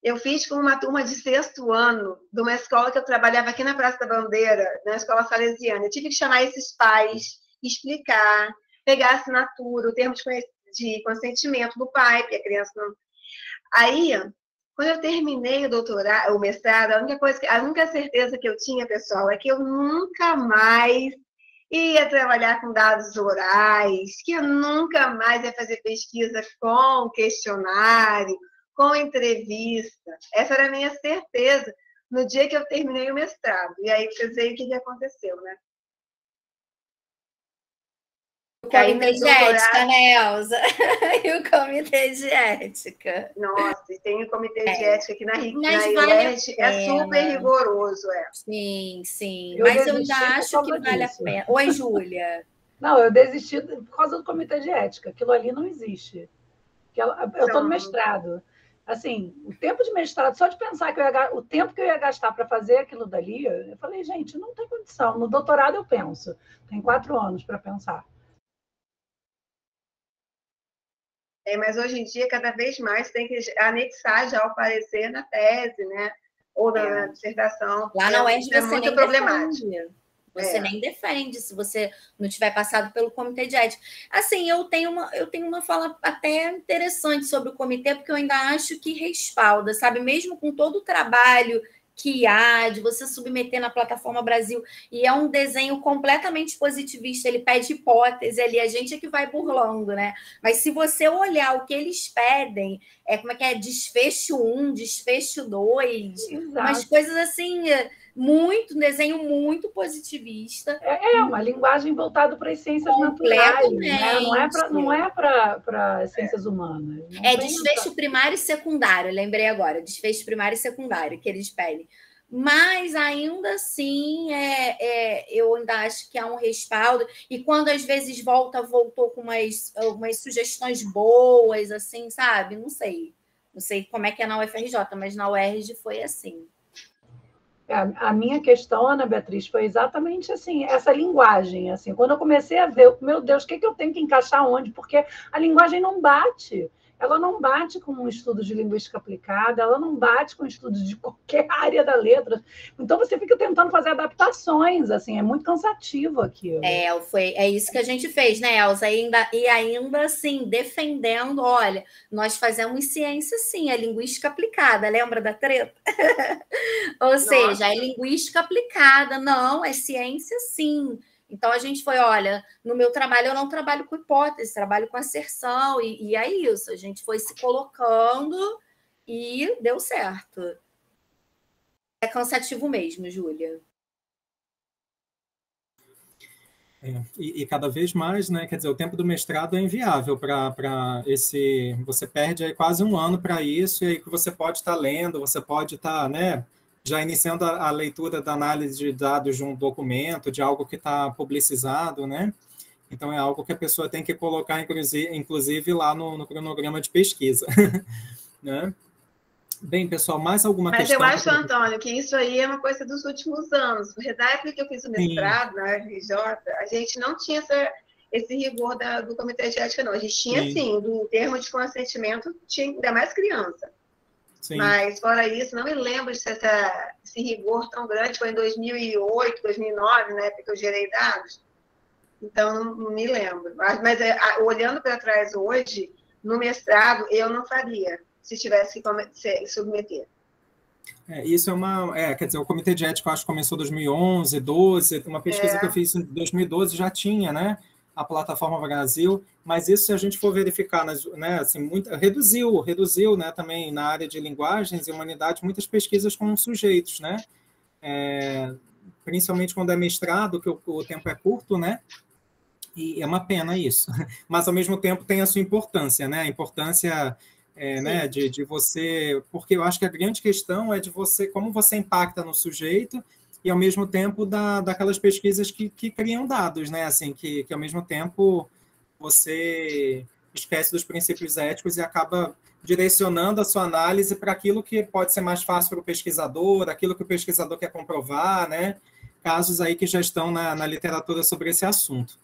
[SPEAKER 2] Eu fiz com uma turma de 6º ano, de uma escola que eu trabalhava aqui na Praça da Bandeira, na escola salesiana. Eu tive que chamar esses pais, explicar, pegar a assinatura, o termo de consentimento do pai, porque a criança não... Aí, quando eu terminei o mestrado, a única certeza que eu tinha, pessoal, é que eu nunca mais ia trabalhar com dados orais, que eu nunca mais ia fazer pesquisa com questionário, com entrevista. Essa era a minha certeza no dia que eu terminei o mestrado. E aí vocês veem o que aconteceu, né?
[SPEAKER 5] O comitê de ética, né, Elza? E o comitê de ética.
[SPEAKER 2] Nossa, e tem o comitê de ética aqui na
[SPEAKER 5] UERJ,
[SPEAKER 2] é super rigoroso,
[SPEAKER 5] Sim, sim. Mas eu ainda acho que vale a pena. Oi, Júlia.
[SPEAKER 4] Não, eu desisti por causa do comitê de ética. Aquilo ali não existe. Eu estou no mestrado. Assim, o tempo de mestrado, só de pensar que o tempo que eu ia gastar para fazer aquilo dali, eu falei, gente, não tem condição. No doutorado eu penso. Tem 4 anos para pensar.
[SPEAKER 2] Mas hoje em dia, cada vez mais, tem que anexar já o parecer na tese, né? Ou na dissertação.
[SPEAKER 5] Lá na UERJ
[SPEAKER 2] é muito problemático.
[SPEAKER 5] Você nem defende se você não tiver passado pelo comitê de ética. Assim, eu tenho uma fala até interessante sobre o comitê, porque eu ainda acho que respalda, sabe? Mesmo com todo o trabalho que há de você submeter na plataforma Brasil, e é um desenho completamente positivista, ele pede hipótese ali, a gente é que vai burlando, né? Mas se você olhar o que eles pedem, como é que é? Desfecho 1, desfecho 2, umas coisas assim, um desenho muito positivista.
[SPEAKER 4] É uma linguagem voltada para as ciências naturais, né? Não é para ciências humanas.
[SPEAKER 5] Desfecho primário e secundário, lembrei agora, desfecho primário e secundário que eles pedem. Mas ainda assim, eu ainda acho que há um respaldo, e quando às vezes voltou com umas sugestões boas, assim, sabe? Não sei como é que é na UFRJ, mas na UERJ foi assim.
[SPEAKER 4] A minha questão, Ana Beatriz, foi exatamente assim, essa linguagem. Assim, quando eu comecei a ver, meu Deus, o que eu tenho que encaixar onde? Porque a linguagem não bate. Ela não bate com um estudo de linguística aplicada, ela não bate com estudos de qualquer área da letra. Então, você fica tentando fazer adaptações, assim, é muito cansativo aquilo.
[SPEAKER 5] É isso que a gente fez, né, Elza? E ainda assim, defendendo, olha, nós fazemos ciência, sim, é linguística aplicada, lembra da treta? Ou seja, é linguística aplicada, não, é ciência, sim. Então, a gente foi, olha, no meu trabalho eu não trabalho com hipótese, trabalho com asserção, e é isso, a gente foi se colocando e deu certo. É cansativo mesmo, Júlia.
[SPEAKER 1] E cada vez mais, né? Quer dizer, o tempo do mestrado é inviável para esse... Você perde aí quase um ano para isso, e aí que você pode estar lendo, você pode estar, né, já iniciando a leitura da análise de dados de um documento, de algo que está publicizado, né? Então, é algo que a pessoa tem que colocar, inclusive lá no cronograma de pesquisa. Né? Bem, pessoal, mais alguma questão?
[SPEAKER 2] Mas eu acho, Antônio, que isso aí é uma coisa dos últimos anos. Da época que eu fiz o mestrado na UFRJ, a gente não tinha esse rigor do comitê de ética, não. A gente tinha, sim, do termo de consentimento, tinha ainda mais criança. Sim. Mas, fora isso, não me lembro de esse rigor tão grande. Foi em 2008, 2009, na época que eu gerei dados. Então, não me lembro. Mas olhando para trás hoje, no mestrado, eu não faria, se tivesse que submeter.
[SPEAKER 1] Isso é uma... quer dizer, o Comitê de Ética, eu acho que começou em 2011, 2012, uma pesquisa que eu fiz em 2012 já tinha, né, a Plataforma Brasil, mas isso, se a gente for verificar, né, assim, reduziu, né, também na área de linguagens e humanidade, muitas pesquisas com sujeitos, né, principalmente quando é mestrado, que o tempo é curto, né, e é uma pena isso, mas ao mesmo tempo tem a sua importância, né, a importância... né, de você, porque eu acho que a grande questão é de você, como você impacta no sujeito e ao mesmo tempo daquelas pesquisas que criam dados, né, assim, que ao mesmo tempo você esquece dos princípios éticos e acaba direcionando a sua análise para aquilo que pode ser mais fácil para o pesquisador, aquilo que o pesquisador quer comprovar, né, casos aí que já estão na literatura sobre esse assunto.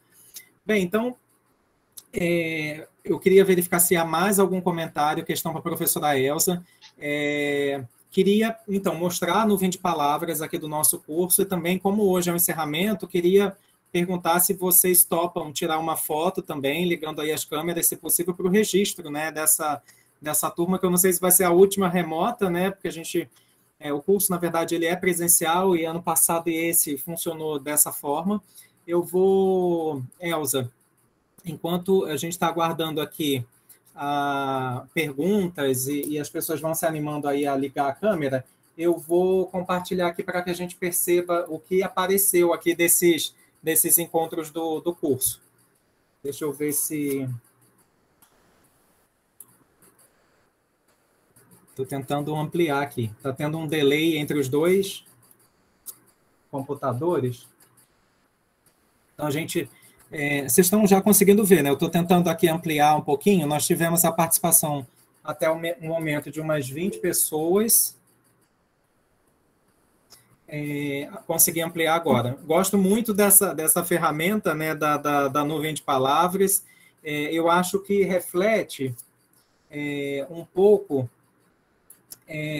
[SPEAKER 1] Bem, então, eu queria verificar se há mais algum comentário, questão para a professora Elza. Queria, então, mostrar a nuvem de palavras aqui do nosso curso e também, como hoje é um encerramento, queria perguntar se vocês topam tirar uma foto também, ligando aí as câmeras, se possível, para o registro, né, dessa turma, que eu não sei se vai ser a última remota, né, porque a gente... o curso, na verdade, ele é presencial e ano passado esse funcionou dessa forma. Eu vou... Elza, enquanto a gente está aguardando aqui perguntas e as pessoas vão se animando aí a ligar a câmera, eu vou compartilhar aqui para que a gente perceba o que apareceu aqui desses encontros do curso. Deixa eu ver se... Estou tentando ampliar aqui. Está tendo um delay entre os dois computadores. Então, a gente... vocês estão já conseguindo ver, né? Eu estou tentando aqui ampliar um pouquinho. Nós tivemos a participação até o momento de umas 20 pessoas. Consegui ampliar agora. Gosto muito dessa ferramenta, né, da nuvem de palavras. Eu acho que reflete um pouco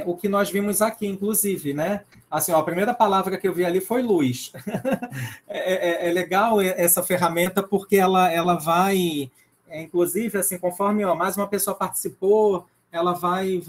[SPEAKER 1] o que nós vimos aqui, inclusive, né? Assim, ó, a primeira palavra que eu vi ali foi luz. É legal essa ferramenta porque ela vai, inclusive, assim, conforme mais uma pessoa participou, ela vai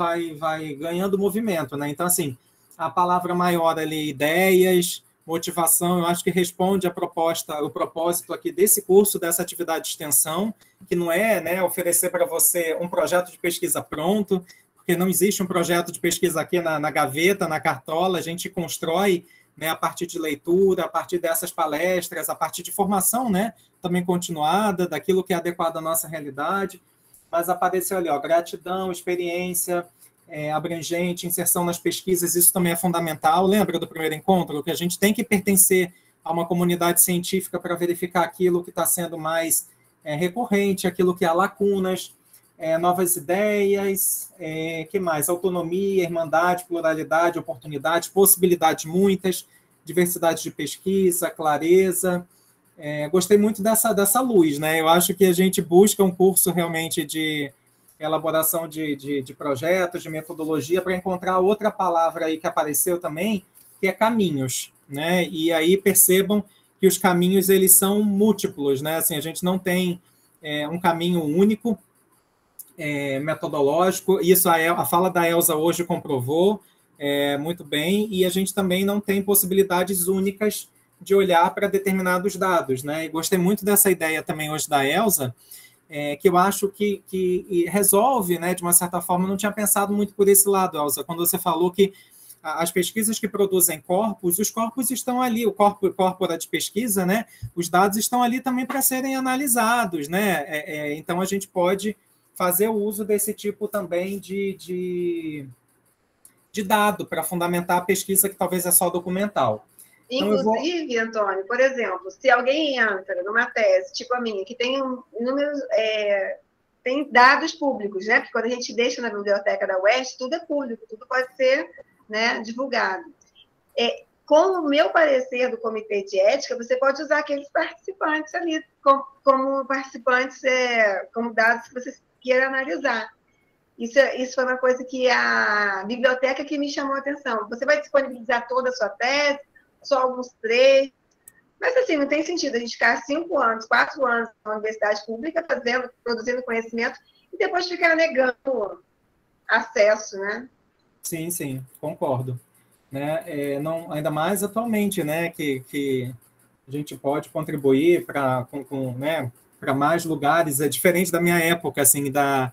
[SPEAKER 1] ganhando movimento, né? Então, assim, a palavra maior ali, ideias, motivação, eu acho que responde a proposta, o propósito aqui desse curso, dessa atividade de extensão, que não é, né, oferecer para você um projeto de pesquisa pronto, porque não existe um projeto de pesquisa aqui na gaveta, na cartola, a gente constrói, né, a partir de leitura, a partir dessas palestras, a partir de formação, né, também continuada, daquilo que é adequado à nossa realidade, mas apareceu ali, ó, gratidão, experiência abrangente, inserção nas pesquisas, isso também é fundamental. Lembra do primeiro encontro? Que a gente tem que pertencer a uma comunidade científica para verificar aquilo que está sendo mais recorrente, aquilo que há lacunas, novas ideias, que mais? Autonomia, irmandade, pluralidade, oportunidade, possibilidades muitas, diversidade de pesquisa, clareza. Gostei muito dessa luz, né? Eu acho que a gente busca um curso realmente de elaboração de projetos, de metodologia, para encontrar outra palavra aí que apareceu também, que é caminhos, né? E aí percebam que os caminhos, eles são múltiplos, né? Assim, a gente não tem um caminho único, metodológico, isso a fala da Elza hoje comprovou muito bem, e a gente também não tem possibilidades únicas de olhar para determinados dados, né? E gostei muito dessa ideia também hoje da Elza, que eu acho que resolve, né, de uma certa forma. Eu não tinha pensado muito por esse lado, Elza, quando você falou que as pesquisas que produzem corpos, os corpos estão ali, o corpora de pesquisa, né, os dados estão ali também para serem analisados, né, então a gente pode fazer o uso desse tipo também de dado para fundamentar a pesquisa que talvez é só documental.
[SPEAKER 2] Inclusive, Antônio, por exemplo, se alguém entra numa tese, tipo a minha, que tem números, tem dados públicos, né? Porque quando a gente deixa na biblioteca da UERJ, tudo é público, tudo pode ser, né, divulgado. Com o meu parecer do comitê de ética, você pode usar aqueles participantes ali como participantes, como dados que você queira analisar. Isso foi uma coisa que a biblioteca que me chamou a atenção. Você vai disponibilizar toda a sua tese, só alguns trechos, mas assim, não tem sentido a gente ficar 5 anos, 4 anos na universidade pública produzindo conhecimento e depois ficar negando acesso, né?
[SPEAKER 1] Sim, sim, concordo. Né? Não, ainda mais atualmente, né, que a gente pode contribuir para né, para mais lugares, é diferente da minha época, assim, da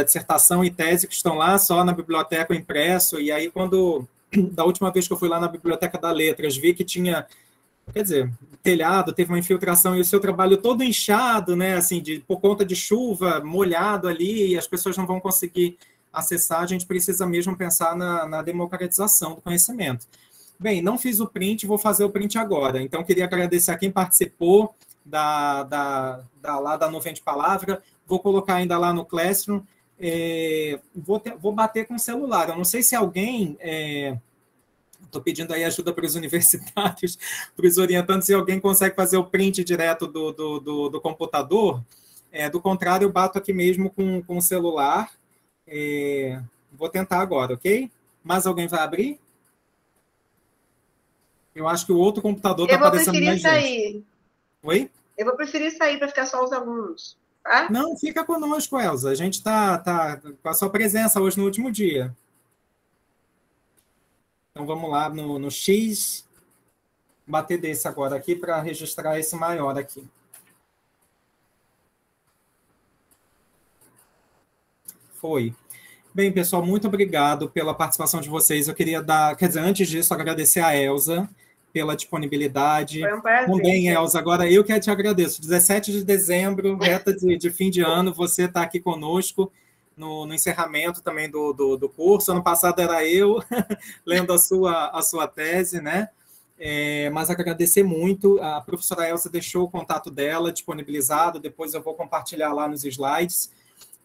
[SPEAKER 1] dissertação e tese que estão lá só na biblioteca impresso, e aí da última vez que eu fui lá na Biblioteca da Letras, vi que tinha, quer dizer, telhado, teve uma infiltração e o seu trabalho todo inchado, né, assim, por conta de chuva, molhado ali, e as pessoas não vão conseguir acessar. A gente precisa mesmo pensar na democratização do conhecimento. Bem, não fiz o print, vou fazer o print agora. Então, queria agradecer a quem participou lá da nuvem de palavra. Vou colocar ainda lá no Classroom. Vou bater com o celular. Eu não sei se alguém... Estou pedindo aí ajuda para os universitários, para os orientandos, se alguém consegue fazer o print direto do computador. Do contrário, eu bato aqui mesmo com o celular. Vou tentar agora, ok? Mais alguém vai abrir? Eu acho que o outro computador está aparecendo mais gente. Eu vou preferir sair. Oi?
[SPEAKER 2] Eu vou preferir sair para ficar só os alunos. Tá?
[SPEAKER 1] Não, fica conosco, Elza. A gente está com a sua presença hoje no último dia. Então, vamos lá no X, bater desse agora aqui para registrar esse maior aqui. Foi. Bem, pessoal, muito obrigado pela participação de vocês. Eu queria antes disso, agradecer a Elza, pela disponibilidade.
[SPEAKER 2] Foi um prazer.
[SPEAKER 1] Também, Elza, agora eu que te agradeço. 17 de dezembro, reta de fim de ano, você está aqui conosco no encerramento também do curso. Ano passado era eu lendo a sua tese, né? Mas agradecer muito. A professora Elza deixou o contato dela disponibilizado, depois eu vou compartilhar lá nos slides.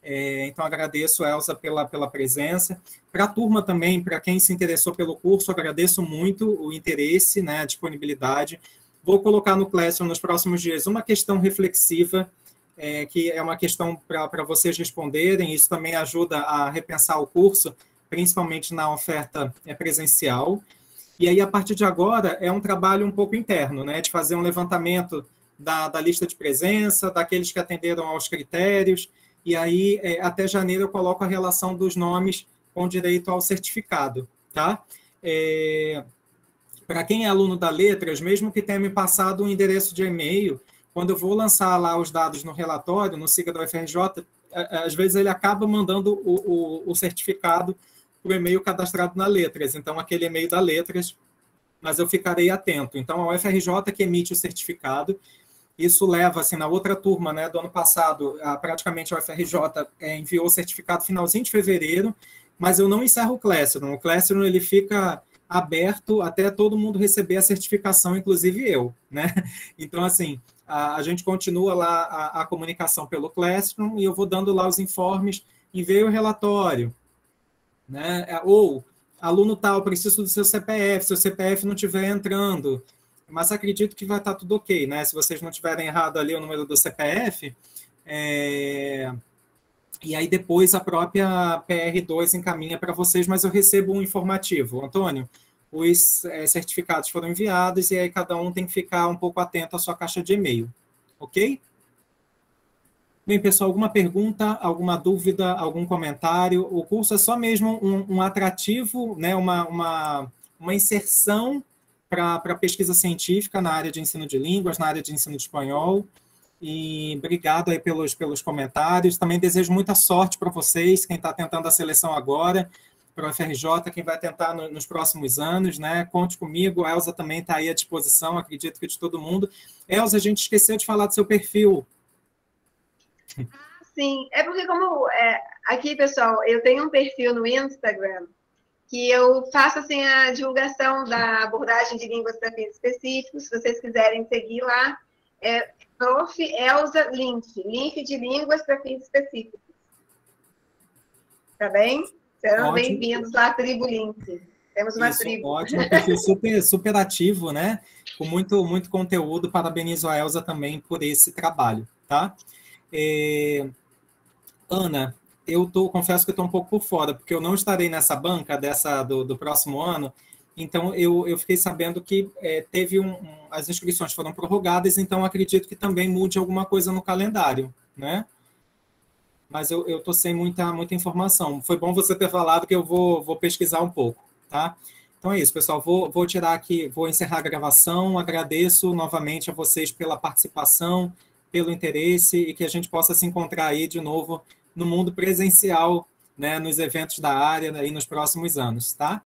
[SPEAKER 1] Então, agradeço, Elza, pela presença. Para a turma também, para quem se interessou pelo curso, agradeço muito o interesse, né, a disponibilidade. Vou colocar no Classroom nos próximos dias uma questão reflexiva, que é uma questão para vocês responderem. Isso também ajuda a repensar o curso, principalmente na oferta presencial. E aí, a partir de agora, é um trabalho um pouco interno, né, de fazer um levantamento da lista de presença, daqueles que atenderam aos critérios. E aí, até janeiro, eu coloco a relação dos nomes com direito ao certificado, tá? Para quem é aluno da Letras, mesmo que tenha me passado um endereço de e-mail, quando eu vou lançar lá os dados no relatório, no SIGA da UFRJ, às vezes ele acaba mandando o certificado para o e-mail cadastrado na Letras. Então, aquele e-mail da Letras, mas eu ficarei atento. Então, a UFRJ que emite o certificado. Isso leva, assim, na outra turma, né, do ano passado, praticamente a UFRJ enviou o certificado finalzinho de fevereiro, mas eu não encerro o Classroom. O Classroom, ele fica aberto até todo mundo receber a certificação, inclusive eu, né? Então, assim, a gente continua lá a comunicação pelo Classroom e eu vou dando lá os informes, envio o relatório, né? Ou, aluno tal, preciso do seu CPF, se o CPF não estiver entrando, mas acredito que vai estar tudo ok, né? Se vocês não tiverem errado ali o número do CPF, e aí depois a própria PR2 encaminha para vocês, mas eu recebo um informativo. Antônio, os certificados foram enviados e aí cada um tem que ficar um pouco atento à sua caixa de e-mail, ok? Bem, pessoal, alguma pergunta, alguma dúvida, algum comentário? O curso é só mesmo um atrativo, né? uma inserção para pesquisa científica na área de ensino de línguas, na área de ensino de espanhol. E obrigado aí pelos comentários. Também desejo muita sorte para vocês, quem está tentando a seleção agora, para o UFRJ, quem vai tentar nos próximos anos, né? Conte comigo, a Elza também está aí à disposição, acredito que de todo mundo. Elza, a gente esqueceu de falar do seu perfil.
[SPEAKER 2] Sim, é porque aqui, pessoal, eu tenho um perfil no Instagram que eu faço assim a divulgação da abordagem de línguas para fins específicos. Se vocês quiserem seguir lá, Prof. Elza Link de línguas para fins específicos. Tá bem? Serão bem-vindos lá, Tribo Link. Temos uma tribo.
[SPEAKER 1] Ótimo, perfil super ativo, né? Com muito conteúdo. Parabenizo a Elza também por esse trabalho, tá? Ana, confesso que eu estou um pouco por fora, porque eu não estarei nessa banca do próximo ano, então eu fiquei sabendo que teve as inscrições foram prorrogadas, então acredito que também mude alguma coisa no calendário, né? Mas eu estou sem muita informação. Foi bom você ter falado que eu vou pesquisar um pouco, tá? Então é isso, pessoal. Vou tirar aqui, vou encerrar a gravação. Agradeço novamente a vocês pela participação, pelo interesse e que a gente possa se encontrar aí de novo no mundo presencial, né, nos eventos da área aí nos próximos anos, tá?